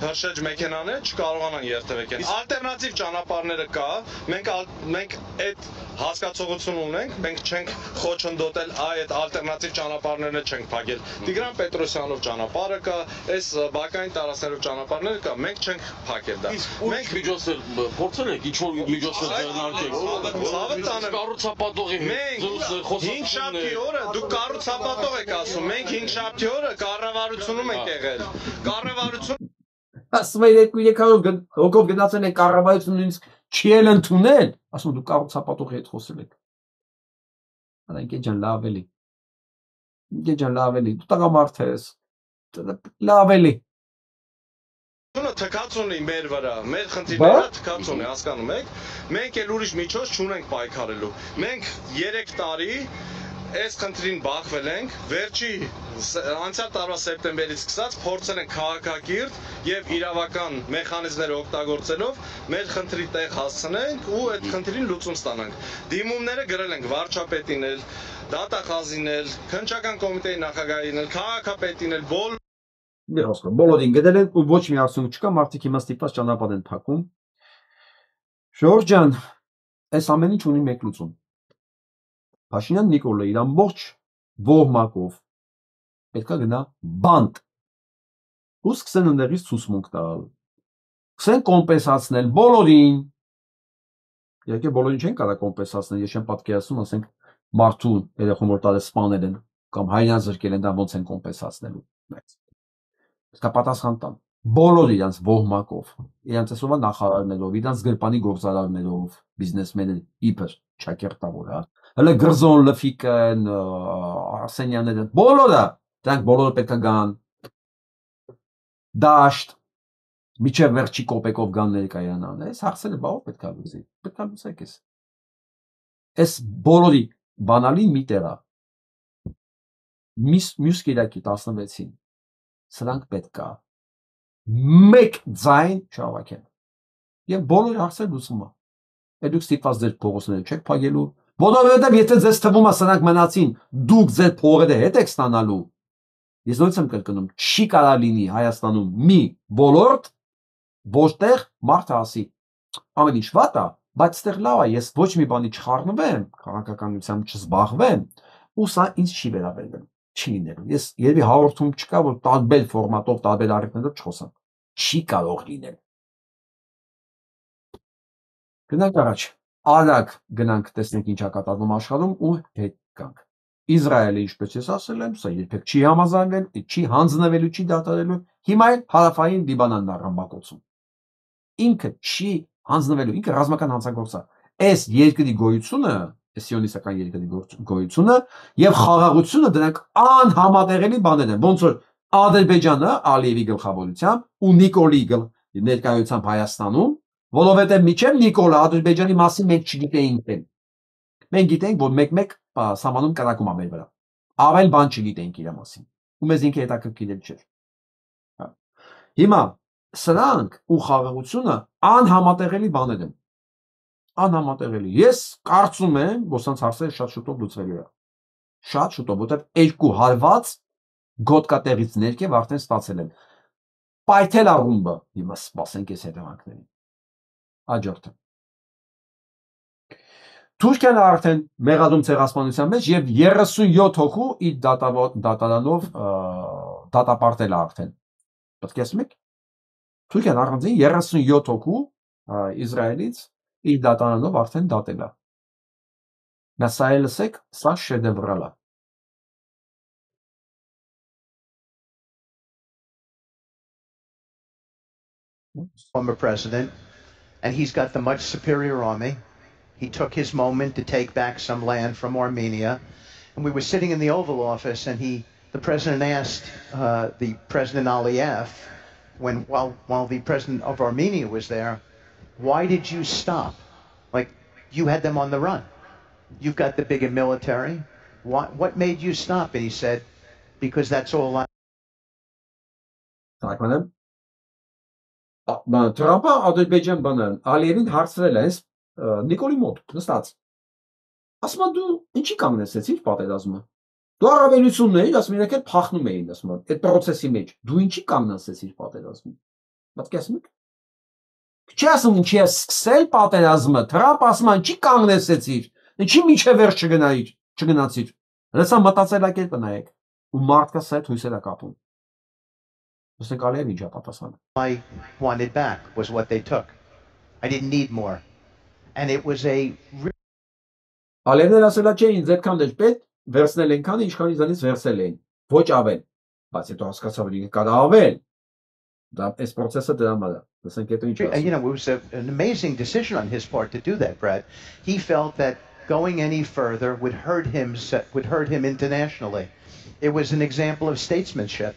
M: հրշեջ մեքենաները չկարողանան երթևեկեն։ Ալտերնատիվ ճանապարհները կա, մենք այդ հասկացողություն ունենք, մենք չենք խոչընդոտել այդ ալտերնատիվ ճանապարհները չենք փակել։ Տիգրան Պետրոսյանով ճանապարհը կա, այս բակային տարածքներով ճանապարհները կա, մենք չենք փակել դա։ Մենք միջոցներ փորձել ենք ինչ-որ միջոցներ ձեռնարկել։ Կառուցապատողի հետ 5 շաբթի օրը դուք կառուցապատող եք ասում, մենք 5 շաբթի օրը կառավարությունում ենք եղել։ Կառավարություն
A: ասում է 200 հոգով գնացել են կառավարություն նույնիսկ չի էլ ընդունել, ասում դու կառուցապատողի հետ խոսել եք։ Անայք ջան լավ էլի։ Ջան լավ էլի, դու տղամարդ ես։ Լավ էլի։
M: Դու թքած ունի մեր վրա, մեր խնդիրները թքած ունի, հասկանում եք։ Մենք էլ ուրիշ միջոց չունենք պայքարելու։ Մենք 3 տարի այս խնդրին բախվել ենք, վերջի անցյալ տարվա սեպտեմբերից սկսած փորձել ենք քաղաքակիրթ եւ իրավական մեխանիզմներ օգտագործելով մեր խնդրի տեղ հասցնենք ու այդ խնդրին լուծում ստանանք։ Դիմումները գրել ենք վարչապետին էլ, դատախազին էլ, քննչական կոմիտեի նախագահին էլ, քաղաքապետին էլ,
A: բոլորին գտել են ու ոչ մի արդյունք չկա, մարդիկ հիմա ստիպված ճանապարհ են փակում։ Ժորժ ջան, այս ամեն ինչ ունի մեկ լուծում։ Փաշինյան Նիկոլը իր ամբողջ ոհմակով պետքա գնա բանտ ու սկսեն ընդերից ցուսմունք տալ։ Սկսեն կոմպենսացնել բոլորին։ Իհարկե բոլորին չեն կարող կոմպենսացնել, ես չեմ պատկերացնում, ասենք մարդու երեխում որ տարել սպանել են, կամ հայրենան զրկել են, դա ոնց են կոմպենսացնելու։ Իսկ պատասխան տան։ Բոլոր իրանց ոհմակով, իրանց այսօրվա նախարարներով, իրանց գրպանի գործարարներով, բիզնեսմեններ իբր ճակերտավոր, հա։ Հələ Գրզոն, Լֆիկն, Արսենյանները, բոլորը, դրանք բոլորը պետք է գան դաշտ, միջև վերջի կոպեկով գան ներկայանան, այս հարցերը բաղով պետք է լուծի, պետք է լուծեք ես։ Այս բոլորի բանալին մի տեղ է, մյուս կիրակի 16-ին, սրանք պետք է մեկ ձայն չհավաքեն։ Եվ բոլորի հարցերը լուծվում է։ Դուք ստիպված ձեր փողոցները չեք փակելու, որովհետև եթե ձեզ թվում է սրանք մնացին, դուք ձեր փողերը հետ եք ստանալու։ Ես նույնիսկ եմ կրկնում, չի կարող լինի Հայաստանում մի ոլորտ, որտեղ մարդը ասի, ամեն ինչ վատ է, բայց այստեղ լավ է, ես ոչ մի բանի չխառնվեմ, քաղաքականությամբ չզբաղվեմ, ու սա ինձ չի վերաբերվում, չի լինելու։ Ես երևի հաղորդում չկա, որ տարբեր ֆորմատով, տարբեր առիթներով չխոսեմ։ Չի կարող լինել։ Գնանք առաջ, արագ գնանք տեսնենք ինչա կատարվում աշխարհում ու հետ գանք։ Իսրայելը, ինչպես ես ասել եմ, սա երբեք չի համաձայնվել, չի հանձնվելու, չի դադարելու։ Հիմա էլ հարավային Լիբանանն է ռմբակոծում։ Ինքը չի հանձնվելու, ինքը ռազմական հանցագործ է։ Այս երկրի գոյությունը, այս սիոնիստական երկրի գոյությունը եւ խաղաղությունը դրանք անհամատեղելի բաներ են, ոնց որ Ադրբեջանը Ալիևի գլխավորությամբ ու Նիկոլի ներկայությամբ Հայաստանում, որովհետեւ միջև Նիկոլը Ադրբեջանի մասին մենք չգիտեինք։ Մենք գիտենք, որ մեկ-մեկ սահմանում կրակում է մեր վրա։ Ավել բան չգիտենք իր մասին։ Ու մեզ ինքը հետաքրքիր չէր։ Հիմա սրանք ու խաղաղությունը անհամատեղելի բաներ են։ Անհամատեղելի։ Ես կարծում եմ, որ սրանց հարցերը շատ շուտով լուծվելու է։ Շատ շուտով, որտեղ երկու հարված գոտկատեղից ներքև արդեն ստացել են։ Պայթել աղումբը, հիմա սպասենք այս հետևանքներին։ Աջորդը։ Թուրքիան արդեն մեղադում ցեղասպանության մեջ եւ 37 հոգու իր դատարանով դատապարտել է արդեն։ Պատկերացնում եք։ Թուրքիան առանձին 37 հոգու Իսրայելից իր դատարանով արդեն դատել է։ Նա սա լսեք, սա շեդևրալ է։
N: Former president, and he's got the much superior army. He took his moment to take back some land from Armenia. And we were sitting in the Oval Office, and the president asked the President Aliyev, while the president of Armenia was there, why did you stop? Like, you had them on the run. You've got the bigger military. What made you stop? And he said, because that's all I...
A: Թրամփը Ադրբեջան բանը Ալիևին հարցրել է Նիկոլի մոտ նստած։ Ասում է դու ինչի կանգնեցիր պատերազմը։ Դու առավելությունն էիր, ասում իրենք էլ փախնում էին, ասում է, այդ process-ի մեջ։ Դու ինչի կանգնեցիր պատերազմը։ Պատկերացնում եք։ Չի ասում ինչի է սկսել պատերազմը, Թրամփ ասում է ինչի կանգնեցիր, ինչի միջև վերջ չգնացիր։ Հեսա մտածելակերպը նայեք։ Ու մարդկա սա հետ հույսեր է կապում։
N: I wanted back was what they took. I didn't need more. And it was a...
A: Ալերներ ասելա չէ, ինձ այդքան էր պետք, վերցնել են քանը, ինչքան իզանից վերցել են, ոչ ավել, բայց հետո հասկացա, որ ինքը կարա ավել, դա այս պրոցեսը դրա համար է, լսենք հետո ինչ ասում։
N: You know, it was an amazing decision on his part to do that, Brad. He felt that going any further would hurt him internationally. It was an example of statesmanship.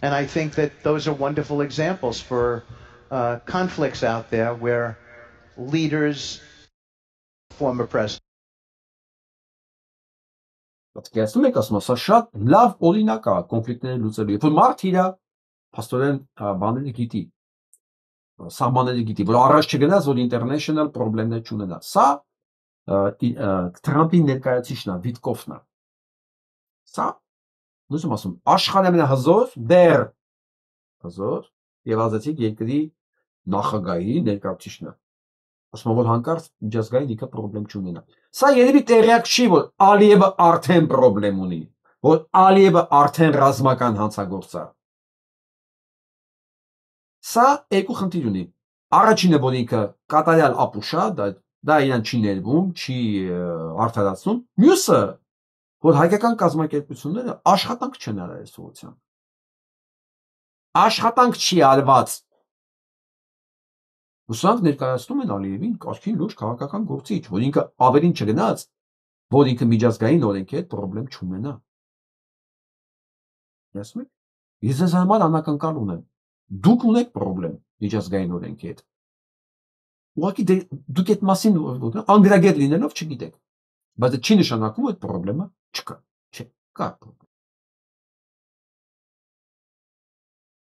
N: And I think that those are wonderful examples for conflicts out there where leaders, former president.
A: Պատկերացնում եք, ասում եմ, սա շատ լավ օրինակ է կոնֆլիկտները լուծելու։ Երբ որ մարդ իր փաստորեն բաները գիտի, սահմանները գիտի, որ առաջ չգնաց, որ international պրոբլեմներ չունենա։ Սա Թրամփի ներկայացուցիչն է, Վիտկոֆն է։ Սա Նույնիսկ ասում, աշխարհի ամենահզոր դեռ հզոր եւ ազատիկ երկրի նախագահի ներկայացուցիչն է։ Ասում որ հանկարծ միջազգային ինքը պրոբլեմ չունենա։ Սա երևի տեղյակ չի, որ Ալիևը արդեն պրոբլեմ ունի, որ Ալիևը արդեն ռազմական հանցագործ է։ Սա երկու խնդիր ունի։ Առաջինը, որ ինքը կատարյալ ապուշ է, դա իրան չի ներվում, չի արդարացնում։ Մյուսը, որ հայկական կազմակերպությունները աշխատանք չեն արել այս ուղղությամբ։ Աշխատանք չի արված։ Ուսանք ներկայացնում են Ալիևին կարգին լուրջ քաղաքական գործիչ, որ ինքը ավելին չգնաց, որ ինքը միջազգային օրենքի հետ խնդրեմ չունենա։ Տեսնում եք։ Ես ձեզ համար անակնկալ ունեմ։ Դուք ունեք խնդրեմ միջազգային օրենքի հետ։ Ուղղակի դուք այդ մասին անգրագետ լինելով չգիտեք։ Բայց դա չի նշանակում, որ խնդրեմը չկա։ Չէ, կա խնդրեմ։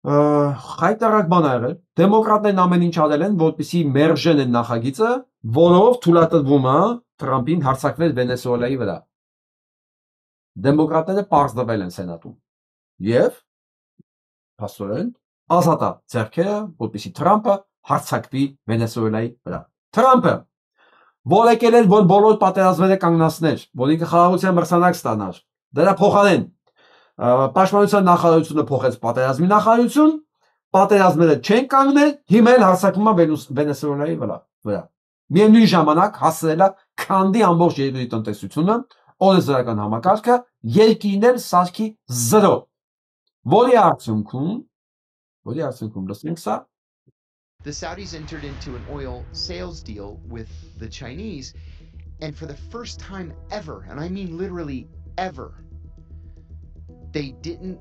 A: Խայտարակ բան ա եղել։ Դեմոկրատներն ամեն ինչ արել են, որպեսզի մերժեն են նախագիծը, որով թույլատրվում է Թրամփին հարձակվել Վենեսուելայի վրա։ Դեմոկրատները պարզվել են սենատում։ Եվ փաստորեն ազատ է ձեռքերը, որպեսզի Թրամփը հարձակվի Վենեսուելայի վրա։ Թրամփը որ եկել էր, որ բոլոր պատերազմները կանգնացներ, որ ինքը խաղաղության մրցանակ ստանար, դրա փոխարեն Պաշտպանության նախարարությունը փոխեց պատերազմի նախարարություն, պատերազմները չեն կանգնել, հիմա էլ հարձակվում է Վենեսուելայի վրա։ Միևնույն ժամանակ հասցրել է քանդի ամբողջ երկրի տնտեսությունը, օրենսդրական համակարգը, երկիրն էլ սարքի 0։ Որի արդյունքում լսենք սա։
O: The Saudis entered into an oil sales deal with the Chinese, and for the first time ever, and I mean literally ever, they didn't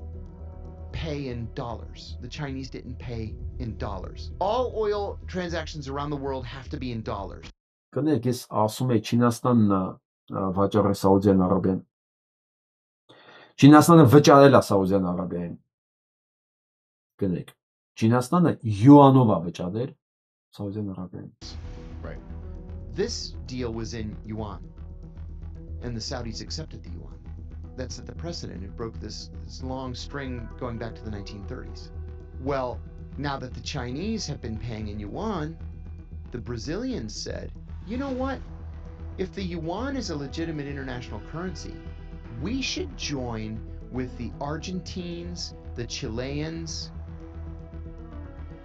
O: pay in dollars. The Chinese didn't pay in dollars. All oil transactions around the world have to be in dollars.
A: Կներեք, ես ասում եմ Չինաստանն վաճառել Սաուդյան Արաբիան։ Չինաստանը վճարել է Սաուդյան Արաբիային։ Կներեք, Չինաստանը յուանով է վճարել Սաուդյան Արաբիային։
O: Right. This deal was in yuan, and the Saudis accepted the yuan. That set the precedent. It broke this long string going back to the 1930s. Well, now that the Chinese have been paying in yuan, the Brazilians said, you know what? If the yuan is a legitimate international currency, we should join with the Argentines, the Chileans,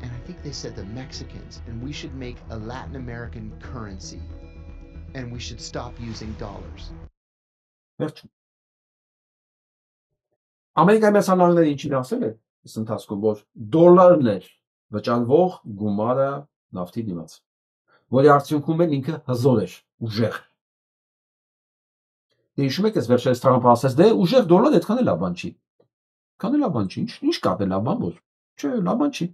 O: and I think they said the Mexicans, and we should make a Latin American currency, and we should stop using dollars.
A: Ամերիկայի մեծ հանրահայրները ինչին ասել է այս ընթացքում, որ դոլարն էր վճարվող գումարը նավթի դիմաց, որի արդյունքում էլ ինքը հզոր էր, ուժեղ։ Դե հիշում եք, այս վերջերս Թրամփը ասաց, դե ուժեղ դոլար այդքան էլ լավ բան չի։ Քան էլ լավ բան չի, ինչ կապ է լավ բան որ։ Չէ, լավ բան չի։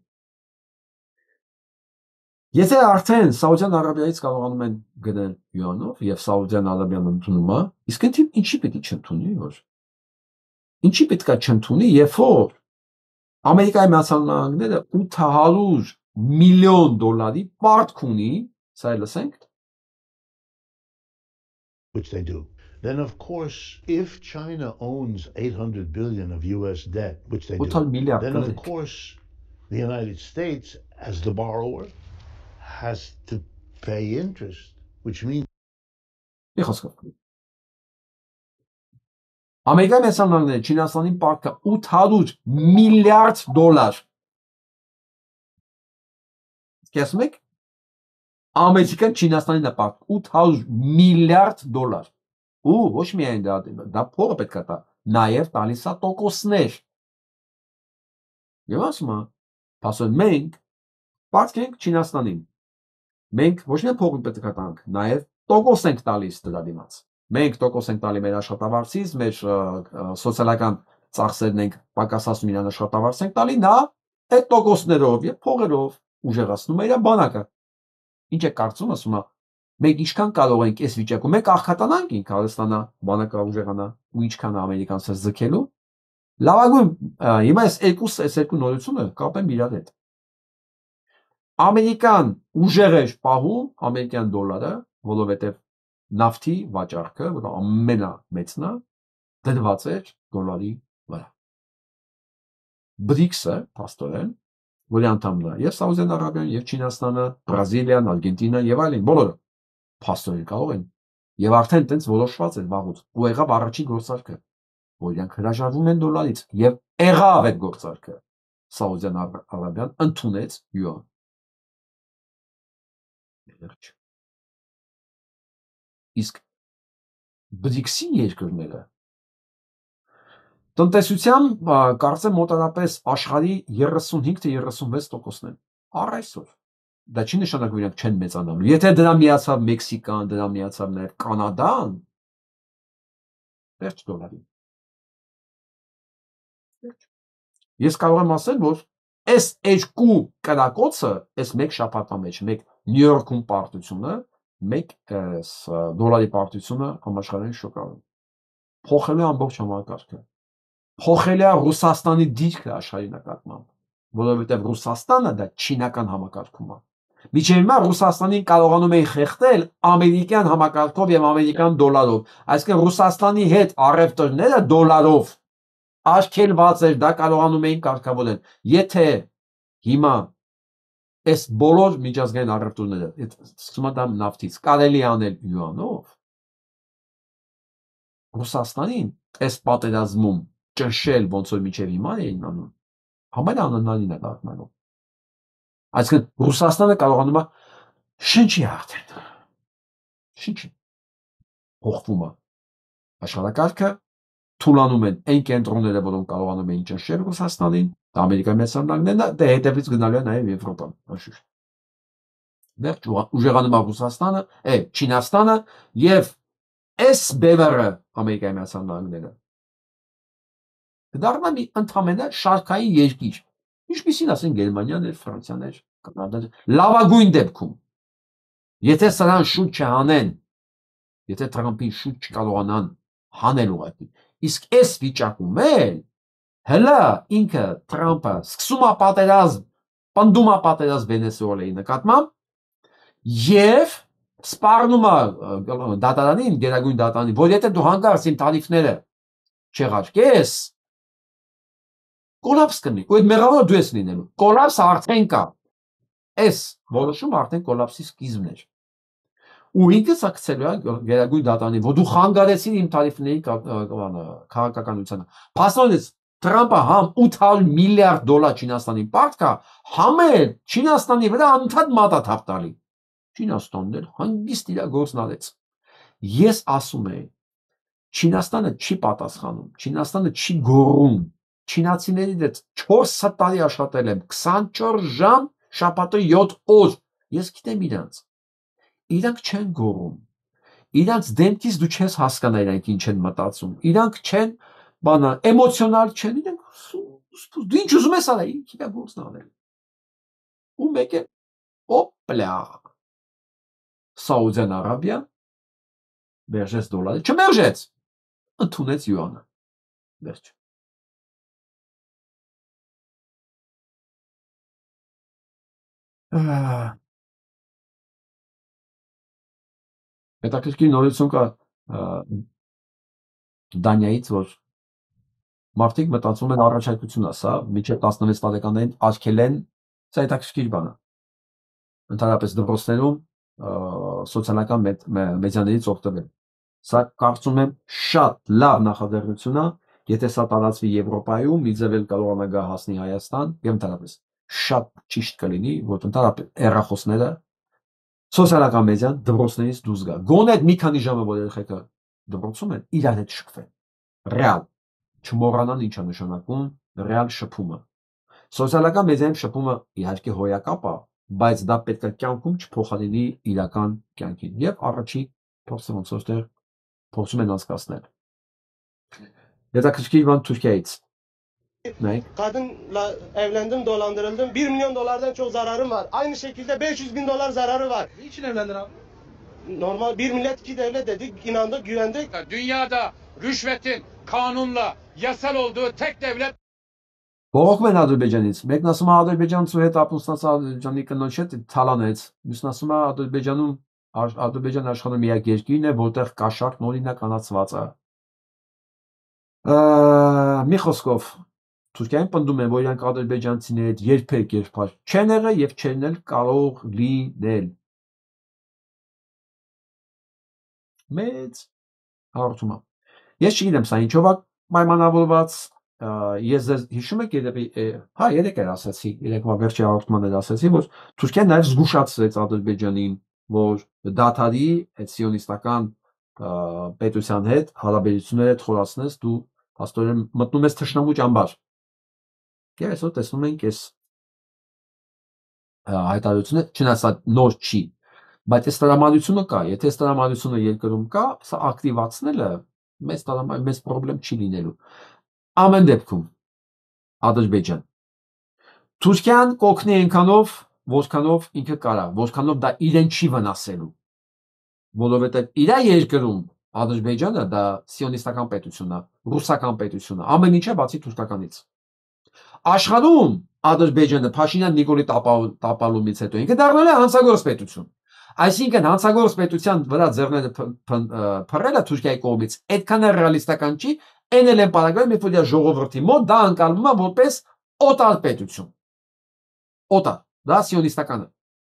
A: Եթե արդեն Սաուդյան Արաբիայից կարողանում են գնել յուանով եւ Սաուդյան Արաբիան ընդունում է, իսկ այդ ինչի պետք է չընդունի որ։ Ինչի պետք է չընդունի, երբ որ Ամերիկայի Միացյալ Նահանգները 800 միլիոն դոլարի պարտք ունի, սա լսենք։
P: Which they do. Then of course, if China owns 800 billion of US debt, which they do, then of course the United States as the borrower has to pay interest, which means
A: Ամերիկայի Միացյալ Նահանգները Չինաստանին պարտք է 800 միլիարդ դոլար։ Կեսում եք։ Ամերիկան Չինաստանին է պարտք 800 միլիարդ դոլար։ Ու ոչ միայն դա փողը պետք է տա, նաև տալիս է տոկոսներ։ Եվ ասում է, ասում մենք պարտք ենք Չինաստանին։ Մենք ոչ միայն փողը պետք է տանք, նաև տոկոս ենք տալիս դրա դիմաց։ Մենք տոկոս ենք տալի մեր աշխատավարձից, մեր սոցիալական ծախսերն ենք պակասացնում իրան աշխատավարձ ենք տալի, նա այդ տոկոսներով եւ փողերով ուժեղացնում է իր բանակը։ Ինչ է կարծում, ասում է, մենք ինչքան կարող ենք այս վիճակում մենք աղքատանանք ինք Հայաստանը բանակը ուժեղանա ու ինչքան ամերիկանցը զքելու։ Լավագույն հիմա այս երկու նորությունը կապեմ իրար հետ։ Ամերիկան ուժեղ է պահում ամերիկյան դոլարը, որովհետեւ նավթի վաճառքը, որ ամենամեծն է, դրված էր դոլարի վրա։ BRICS-ը, փաստորեն, որի անդամն է եւ Սաուդյան Արաբիան, եւ Չինաստանը, Բրազիլիան, Արգենտինան եւ այլն, բոլորը փաստորեն կարող են։ Եվ արդեն տենց որոշված էր վաղուց։ Ու եղավ առաջին գործարքը, որ իրանք հրաժարվում են դոլարից եւ եղավ այդ գործարքը։ Սաուդյան Արաբիան ընդունեց յուան։ Իսկ BRICS-ի երկրները Տնտեսությամբ կարծեմ մոտավորապես աշխարհի 35-36%-ն են։ Առ այսօր դա չի նշանակում իրանք չեն մեծանալու։ Եթե դրա միացավ Մեքսիկան, դրա միացավ նաև Կանադան, վերջ դոլարի։ Ես կարող եմ ասել, որ այս երկու կրակոցը, այս մեկ շաբաթվա մեջ, մեկ Նյու Յորքում պարտությունը, մեկ դոլարի պարտությունը համաշխարհային շոկարում փոխելու ամբողջ համակարգը։ Փոխել է Ռուսաստանի դիրքը աշխարհի նկատմամբ, որովհետև Ռուսաստանը դա չինական համակարգում է։ Մինչև հիմա Ռուսաստանին կարողանում էին խեղդել ամերիկյան համակարգով եւ ամերիկյան դոլարով, այսինքն Ռուսաստանի հետ առևտրները դոլարով արգելված էր, դա կարողանում էին կարգավորել։ Եթե հիմա այս բոլոր միջազգային առևտուրները, սկսում է դա նավթից, կարելի անել յուանով, Ռուսաստանին այս պատերազմում ճնշել ոնց որ միջև հիմա էին անում, համարյա անհնարին է դառնալու։ Այսինքն Ռուսաստանը կարողանում է շնչի հաղթել։ Շնչի փոխվում է աշխարհակարգը, թուլանում են այն կենտրոնները, որոնք կարողանում էին ճնշել Ռուսաստանին, Ամերիկայի Միացյալ Նահանգները, դե հետևից գնալու է նաև Եվրոպան, անշուշտ։ Վերջ ուժեղանում է Ռուսաստանը, Չինաստանը եւ այս բևեռը Ամերիկայի Միացյալ Նահանգները դառնա մի ընդհանրապես շարքային երկիր, ինչպիսին ասեն Գերմանիան էր, Ֆրանսիան էր, Կանադան, լավագույն դեպքում, եթե սրան շուտ չհանեն, եթե Թրամփին շուտ չկարողանան հանել ուղղակի, իսկ այս վիճակում էլ հələ ինքը Թրամփը սկսում է պատերազմ, պնդում է պատերազմ Վենեսուելայի նկատմամբ եւ սպառնում է դատարանին, գերագույն դատարանին, որ եթե դու հանկարծ իմ տարիֆները չեղարկես, կոլապս կլինի, ու այդ մեղավոր դու ես լինելու։ Կոլապսը արդեն կա։ Այս որոշումը արդեն կոլապսի սկիզբն էր։ Ու ինքը ցակցելու է գերագույն դատարանին, որ դու խանգարեցիր իմ տարիֆների քաղաքականությանը։ Փաստորեն Թրամփը համ 800 միլիարդ դոլար Չինաստանին պարտք է, համ էլ Չինաստանի վրա անդադ մատաթափ տալի։ Չինաստանն էլ հանգիստ իր գործն արեց։ Ես ասում եմ, Չինաստանը չի պատասխանում, Չինաստանը չի գոռում։ Չինացիների հետ 4 տարի աշխատել եմ, 24 ժամ, շաբաթը 7 օր։ Ես գիտեմ իրանց։ Իրանք չեն գոռում։ Իրանց դեմքից դու չես հասկանա իրանք ինչ են մտածում։ Իրանք չեն բանա էմոցիոնալ չեն, իրանք դու ինչ ուզում ես անել, ինքն է գործն անել։ Ու մեկ է օպլա Սաուդյան Արաբիա վերջեց դոլարը, չմերժեց, ընդունեց յուանը։ Վերջ։ Հետաքրքիր նորություն կա Դանիայից, որ մարդիկ մտածում են առաջարկություն է սա, մինչև 16 տարեկաններին արգելեն, սա հետաքրքիր բան է։ Ընդհանրապես դպրոցներում սոցիալական մեդիաներից օգտվել։ Սա կարծում եմ շատ լավ նախաձեռնություն է, եթե սա տարածվի Եվրոպայում, մի ձև էլ կարողանա գա հասնի Հայաստան, եւ ընդհանրապես շատ ճիշտ կլինի, որ ընդհանրապես հեռախոսները սոցիալական մեդիան դպրոցներից դուրս գա։ Գոնե մի քանի ժամը որ երեխեքը դպրոցում են, իրար հետ շփվեն։ Ռեալ չմոռանան ինչ է նշանակում ռեալ շփումը։ Սոցիալական մեդիայում շփումը իհարկե հոյակապ է, բայց դա պետք է կյանքում չփոխարինի իրական կյանքին։ Եվ առաջի փորձը ոնց որ փորձում են անցկացնել։ Հետաքրքիր բան Թուրքիայից։
Q: Kadınla evlendim, dolandırıldım. 1 milyon dolardan çok zararım var. Aynı şekilde 500 bin dolar zararı var.
R: Niçin evlendin abi?
Q: Normal bir millet iki devlet dedik, inandık, güvendik.
R: Dünyada rüşvetin kanunla yasal olduğu tek devlet.
A: Բողոքում են Ադրբեջանից։ Մեկն ասում է Ադրբեջանցու հետ ապստանց Ադրբեջանի կնոջ հետ թալանեց։ Մյուսն ասում է Ադրբեջանում Ադրբեջան աշխարհի միակ երկիրն է, որտեղ կաշառք նորինակ անացված է։ Մի խոսքով Թուրքիան պնդում է, որ իրանք ադրբեջանցիների հետ երբեք երբար չեն եղել եւ չեն էլ կարող լինել։ Մեծ հարցում է։ Ես չգիտեմ սա ինչով է պայմանավորված։ Ես ձեզ հիշում եք երևի, հա, երեք էր ասացի, երեկվա վերջի հաղորդման էր ասացի, որ Թուրքիան նաև զգուշացրեց Ադրբեջանին, որ դադարի այդ սիոնիստական պետության հետ հարաբերությունները խորացնես, դու Աստորեն մտնում ես թշնամու ճամբար։ Եվ այսօր տեսնում ենք այս հայտարարությունը, չնայած նոր չի, բայց այս տրամադրությունը կա, եթե այս տրամադրությունը երկրում կա, սա ակտիվացնելը մեծ պրոբլեմ չի լինելու։ Ամեն դեպքում Ադրբեջան Թուրքիան կօգնի այնքանով, որքանով ինքը կարա, որքանով դա իրեն չի վնասելու, որովհետև իր երկրում Ադրբեջանը դա սիոնիստական պետություն է, ռուսական պետություն է, ամեն ինչ է բացի թուրքականից։ Աշխարհում Ադրբեջանը Փաշինյան Նիկոլի տապալումից հետո ինքը դառնել է հանցագործ պետություն։ Այսինքն հանցագործ պետության վրա ձեռները փռելը Թուրքիայի կողմից այդքան ռեալիստական չի, այն էլ են պարագայում, երբ որ ժողովրդի մոտ դա անցալվում է որպես օտար պետություն։ Օտար, դա սիոնիստական է,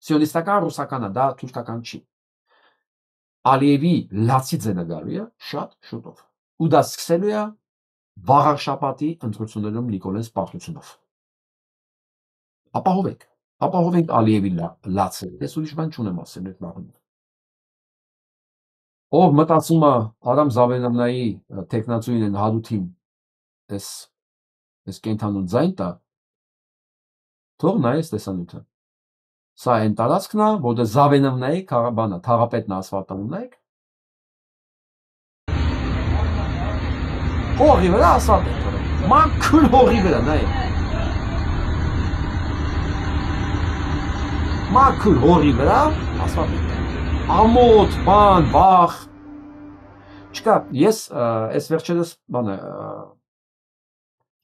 A: սիոնիստական ռուսականը, դա թուրքական չի։ Ալիևի լացի ձենը գալու է շատ շուտով։ Ու դա սկսելու է վաղ շաբաթի ընտրություններում Նիկոլենց պարտությունով։ Ապահովենք Ալիևի լացը, ես ուրիշ բան չունեմ ասել այդ բանը։ Ով մտածում է Արամ Զավենանայի տեխնացուին են Հարութին, այս կենթանուն ձայն տա, թող նայես տեսանյութը։ Սա այն տարածքն է, որտեղ Զավենովնայի բանը, թաղապետն ասֆալտանում նայեք։ Հողի վրա ասfalt է թողել։ Մաքուր հողի վրա նայեք։ Մաքուր հողի վրա ասfalt է թողել։ Ամոթ, բան, վախ։ Չկա, ես այս վերջերս բանը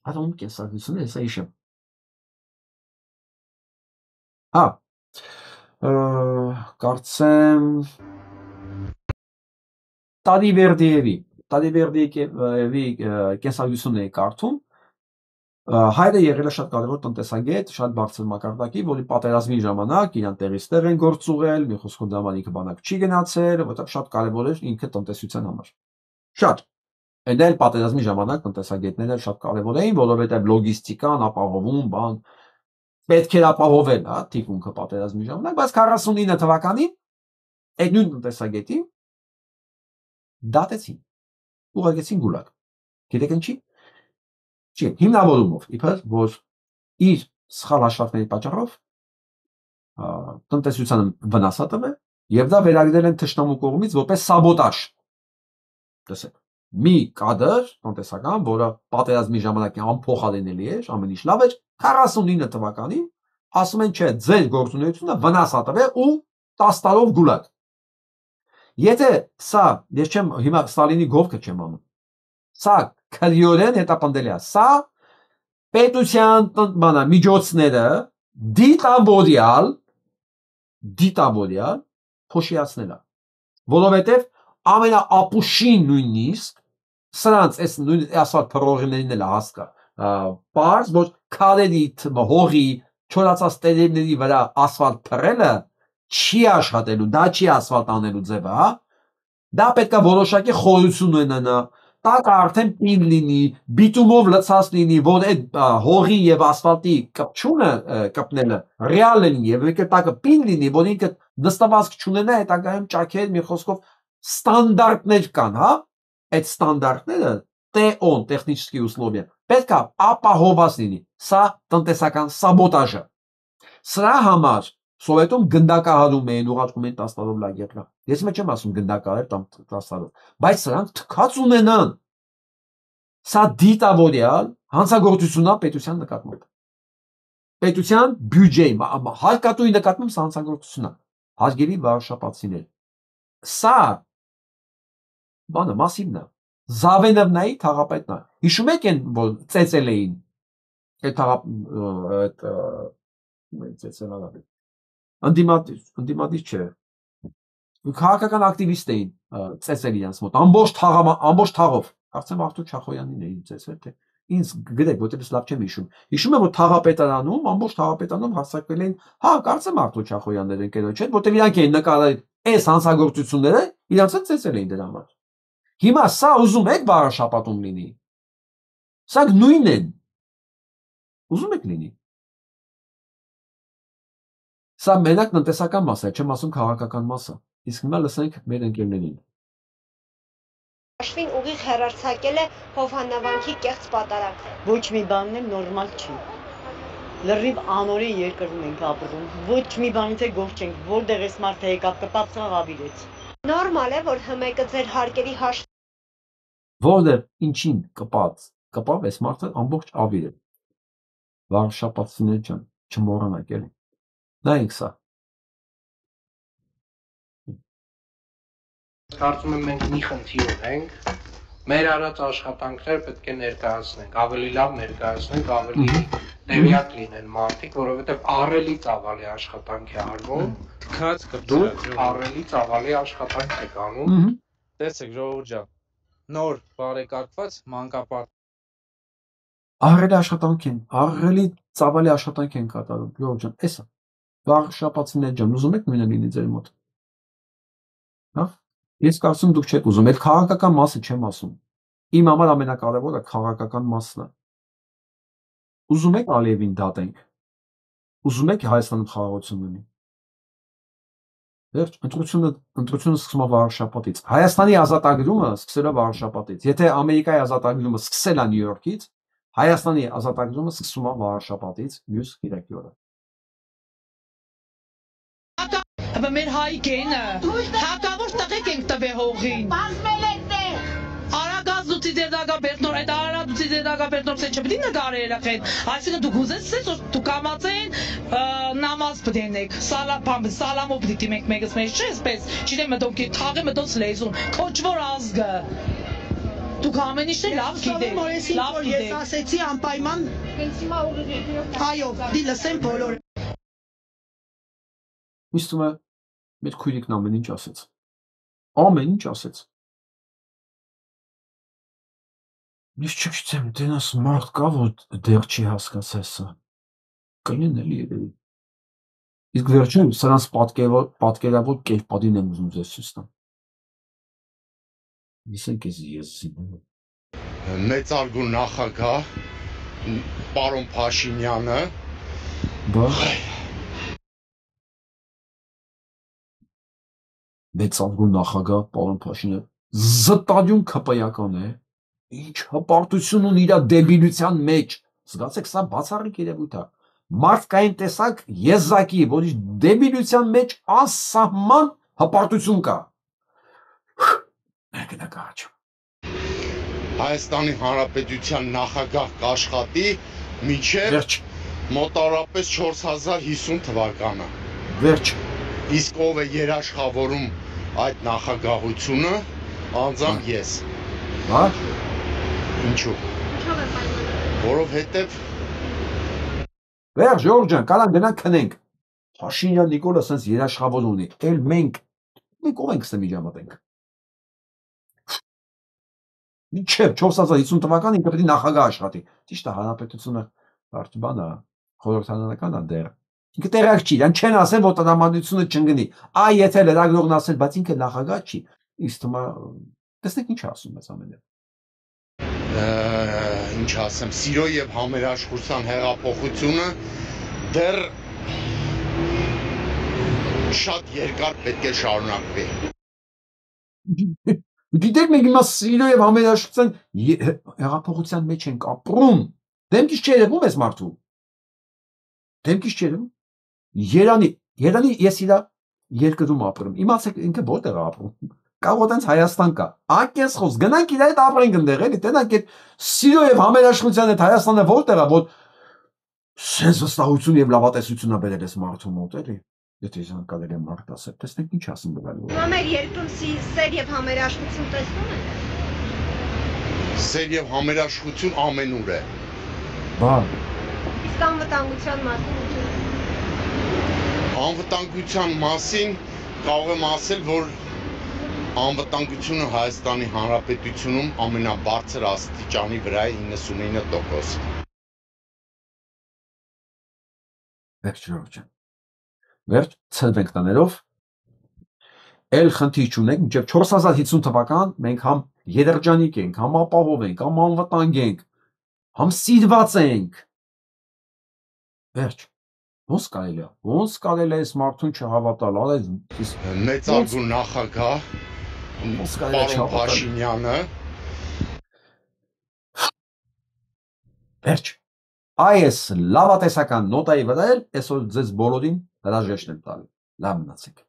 A: Ադոմ կենսագրությունը ես այշեմ։ Կարծեմ Տադիվերդիևի կենսագրությունն էի կարդում, հայրը եղել է շատ կարևոր տնտեսագետ, շատ բարձր մակարդակի, որի պատերազմի ժամանակ իրան տեղից տեղ են գործուղել, մի խոսքով դա ինքը բանակ չի գնացել, որովհետև շատ կարևոր էր ինքը տնտեսության համար։ Շատ։ Այդ էլ պատերազմի ժամանակ տնտեսագետները շատ կարևոր էին, որովհետև լոգիստիկան, ապահովում, բան պետք էր ապահովել, հա, թիկունքը պատերազմի ժամանակ, բայց 49 թվականին այդ նույն տնտեսագետին դատեցին, ուղարկեցին գուլագ։ Գիտեք ինչի՞։ Չի, հիմնավորումով, իբր որ իր սխալ հաշվարկների պատճառով տնտեսությանը վնաս է տվել եւ դա վերագրել են թշնամու կողմից որպես սաբոտաժ։ Տեսեք, մի կադր տնտեսական, որը պատերազմի ժամանակ անփոխարինելի էր, ամեն ինչ լավ էր, 49 թվականին ասում են, չէ, ձեր գործունեությունը վնաս է տվել ու 10 տարով գուլագ։ Եթե սա, ես չեմ հիմա Ստալինի գովքը չեմ անում, սա քրեորեն հետապնդելի է, սա պետության բանա միջոցները դիտավորյալ փոշիացնել է, որովհետև ամենաապուշին նույնիսկ սրանց այս նույն ասած փռողիներին էլ հասկա, պարզ, որ քարերի հողի չորացած տերևների վրա ասֆալտ փռելը չի աշխատելու, դա չի ասֆալտ անելու ձևը, հա։ Դա պետք է որոշակի խորություն ունենա, տակը արդեն պին լինի, բիտումով լցած լինի, որ այդ հողի եւ ասֆալտի կպչունը կպնելը ռեալ լինի եւ եկե տակը պին լինի, որ ինքը նստվածք չունենա, հետագայում ճաքեր մի խոսքով ստանդարտներ կան, հա։ Այդ ստանդարտները ՏՕ-ն, տեխնիկի условия, պետք է ապահովված լինի։ Սա տնտեսական սաբոտաժ է։ Սրա համար Սովետում գնդակահարում էին, ուղարկում էին 10 տարով լագերնա։ Ես մեջ չեմ ասում գնդակահար 10 տարով, բայց սրանք թքած ունենան։ Սա դիտավորյալ հանցագործություն է պետության նկատմամբ։ Պետության բյուջեի, հարկատուի նկատմամբ սա հանցագործություն է։ Հարգելի վարշապացիներ։ Սա բանը մասիվն է։ Զավենովնայի թաղապետն է։ Հիշում եք այն, որ ծեծել էին։ Ընդդիմադիր չէ։ Քաղաքական ակտիվիստ էին ծեծել իրենց մոտ, ամբողջ թաղով։ Կարծեմ Արթուր Չախոյանին էին ծեծել, թե ինձ գրեք, որտեղ ես լավ չեմ հիշում։ Հիշում եմ, որ թաղապետարանում, ամբողջ թաղապետարանում հարձակվել էին, հա, կարծեմ Արթուր Չախոյաններ ընկերոջ հետ, որտեղ իրանք էին նկարել այս հանցագործությունները, իրանց հետ ծեծել էին դրա համար։ Հիմա սա ուզում եք բարաշապատում լինի։ Սա նույնն են։ Ուզում եք լինի։ Սա մենակ տնտեսական մասը է, չեմ ասում քաղաքական մասը։ Իսկ հիմա լսենք մեր ընկերներին։
S: Հաշվին ուղիղ հեռարձակել է Հովհաննավանքի կեղծ պատարակ։
T: Ոչ մի բանն էլ նորմալ չի։ Լրիվ անօրեն երկրում ենք ապրում։ Ոչ մի բանից էլ գոհ չենք, որտեղ էս մարդը եկավ կպավ ցավ ավիրեց։
S: Նորմալ է, որ ՀՄԿ ձեր հարկերի հաշվին
A: Որտեղ ինչին կպավ էս մարդը ամբողջ ավիրել։ Վարշապատցիներ ջան, չմոռանաք էլի։ Նայեք սա։
D: Կարծում եմ մենք մի խնդիր ունենք, մեր արած աշխատանքներ պետք է ներկայացնենք, ավելի լավ ներկայացնենք, ավելի տեղյակ լինեն մարդիկ, որովհետև ահռելի ծավալի աշխատանք է արվում, դուք ահռելի ծավալի աշխատանք եք անում։
U: Տեսեք ժողովուրդ ջան, նոր բարեկարգված մանկապարտ
A: Ահռելի աշխատանք են, ահռելի ծավալի աշխատանք են կատարում, ժողովուրդ ջան, էսա։ Վարշապատցիներ ջան, ուզում եք նույնը լինի ձեր մոտ։ Հա։ Ես կարծում դուք չեք ուզում, այդ քաղաքական մասը չեմ ասում։ Իմ համար ամենակարևորը քաղաքական մասն է։ Ուզում եք Ալիևին դատենք։ Ուզում եք Հայաստանում խաղաղություն լինի։ Վերջ, ընտրությունը սկսում է վարշապատից։ Հայաստանի ազատագրումը սկսել է վարշապատից։ Եթե Ամերիկայի ազատագրումը սկսել է Նյու Յորքից, Հայաստանի ազատագրումը սկսում է վարշապատից մյուս կիրակի օրը։
F: Մեր հայկենը հակավոր տղեկ ենք տվել հողին։ Արագած դուցի դեդագա բերտնոր, այդ արագ դուցի դեդագա բերտնոր սեն չպետի նգարը երախեն։ Այսինքն դուք ուզեցիք, որ դուք կամացեն նամազ պդենեք, սալամով պդի դիմենք մեկս մեզ չէ, այսպես, չիտեմ մտոնքի թաղի մտոնց լեզուն, քոչվոր ազգը։ Դուք ամեն ինչն լավ գիտեք, լավ գիտեք։ Ես ասեցի անպայման, այո, դի լսեն բոլորը։
A: Իսկ դու մեր քույրիկն ամեն ինչ ասեց։ Ամեն ինչ ասեց։ Ես չգիտեմ, դենաս մարդ կա, որ դեռ չի հասկացել սա։ Կլինեն էլի երևի։ Իսկ վերջում սրանց պատկերավոր կերպարին եմ ուզում ձեզ ցույց տամ։ Լսենք ես
E: մեծարգուն նախագահ պարոն Փաշինյանը
A: մեծարգուն նախագահ պարոն Փաշինյանը զտադյուն քպայական է, ինչ հպարտություն ունի իր դեբիլության մեջ, զգացեք սա բացառիկ երևույթ է, մարդկային տեսակ եզակի, որ իր դեբիլության մեջ անսահման հպարտություն կա։
E: Հայաստանի Հանրապետության նախագահ կաշխատի մինչև մոտավորապես 4050 թվականը։
A: Վերջ։
E: Իսկ ով է երաշխավորում այդ նախագահությունը, անձամբ ես։
A: Հա։
E: Ինչու։ Որովհետև
A: Վերջ, Ժորժ ջան, կարան գնանք քնենք։ Փաշինյան Նիկոլը սենց երաշխավոր ունի։ Էլ մենք ով ենք ստեմ իջամատենք։ Մինչև 4050 թվականին պետք է նախագահ աշխատի։ Ճիշտ է, հանրապետությունը բարդ բան է, խորհրդարանական է դեռ։ Ինքը տեղակ չի, դան չեն ասել, որ տնտեսությունը չընկնի։ Այ եթե լրագրողն ասել, բայց ինքը նախագահ չի, իսկ թվում է, տեսնեք ինչ ասում ես ամենը։
E: Ինչ ասեմ, սիրո եւ համերաշխության հեղափոխությունը դեռ շատ երկար պետք է շարունակվի։
A: Գիտեք, մենք հիմա սիրո եւ համերաշխության հեղափոխության մեջ ենք ապրում։ Դեմքից չերևում ես մարդու։ Դեմքից չերևում։ Երանի ես իրա երկրում ապրում։ Իմացեք ինքը որտեղ է ապրում։ Կարող տենց Հայաստան կա։ Անկես խոս, գնանք իր հետ ապրենք ընդեղ, էլի, տենանք այդ սիրո եւ համերաշխության հետ Հայաստանը որտեղ է, որ սենց վստահություն եւ լավատեսություն է բերել այս մարդու մոտ, էլի։ Եթե ես անկարել եմ մարդ ասել, տեսնեք ինչ ասում բղալու։
S: Հիմա մեր երկրում սեր եւ համերաշխություն տեսնում եք։
E: Սեր եւ համերաշխություն ամենուր է։
A: Բա։
S: Իսկ անվտանգության մասին
E: Անվտանգության մասին կարող եմ ասել, որ անվտանգությունը Հայաստանի Հանրապետությունում ամենաբարձր աստիճանի վրա է 99%։
A: Վերջ Ժորժ ջան։ Վերջ ցնվենք տաներով, էլ խնդիր չունենք, մինչև 4050 թվական մենք համ երջանիկ ենք, համ ապահով ենք, համ անվտանգ ենք, համ սիրված ենք։ Վերջ, ոնց կարելի է այս մարդուն չհավատալ, արեց
E: մեծարգուն նախագահ պարոն Փաշինյանը։
A: Վերջ։ Այս լավատեսական նոտայի վրա էլ այսօր ձեզ բոլորին հրաժեշտ եմ տալի։ Լավ մնացեք։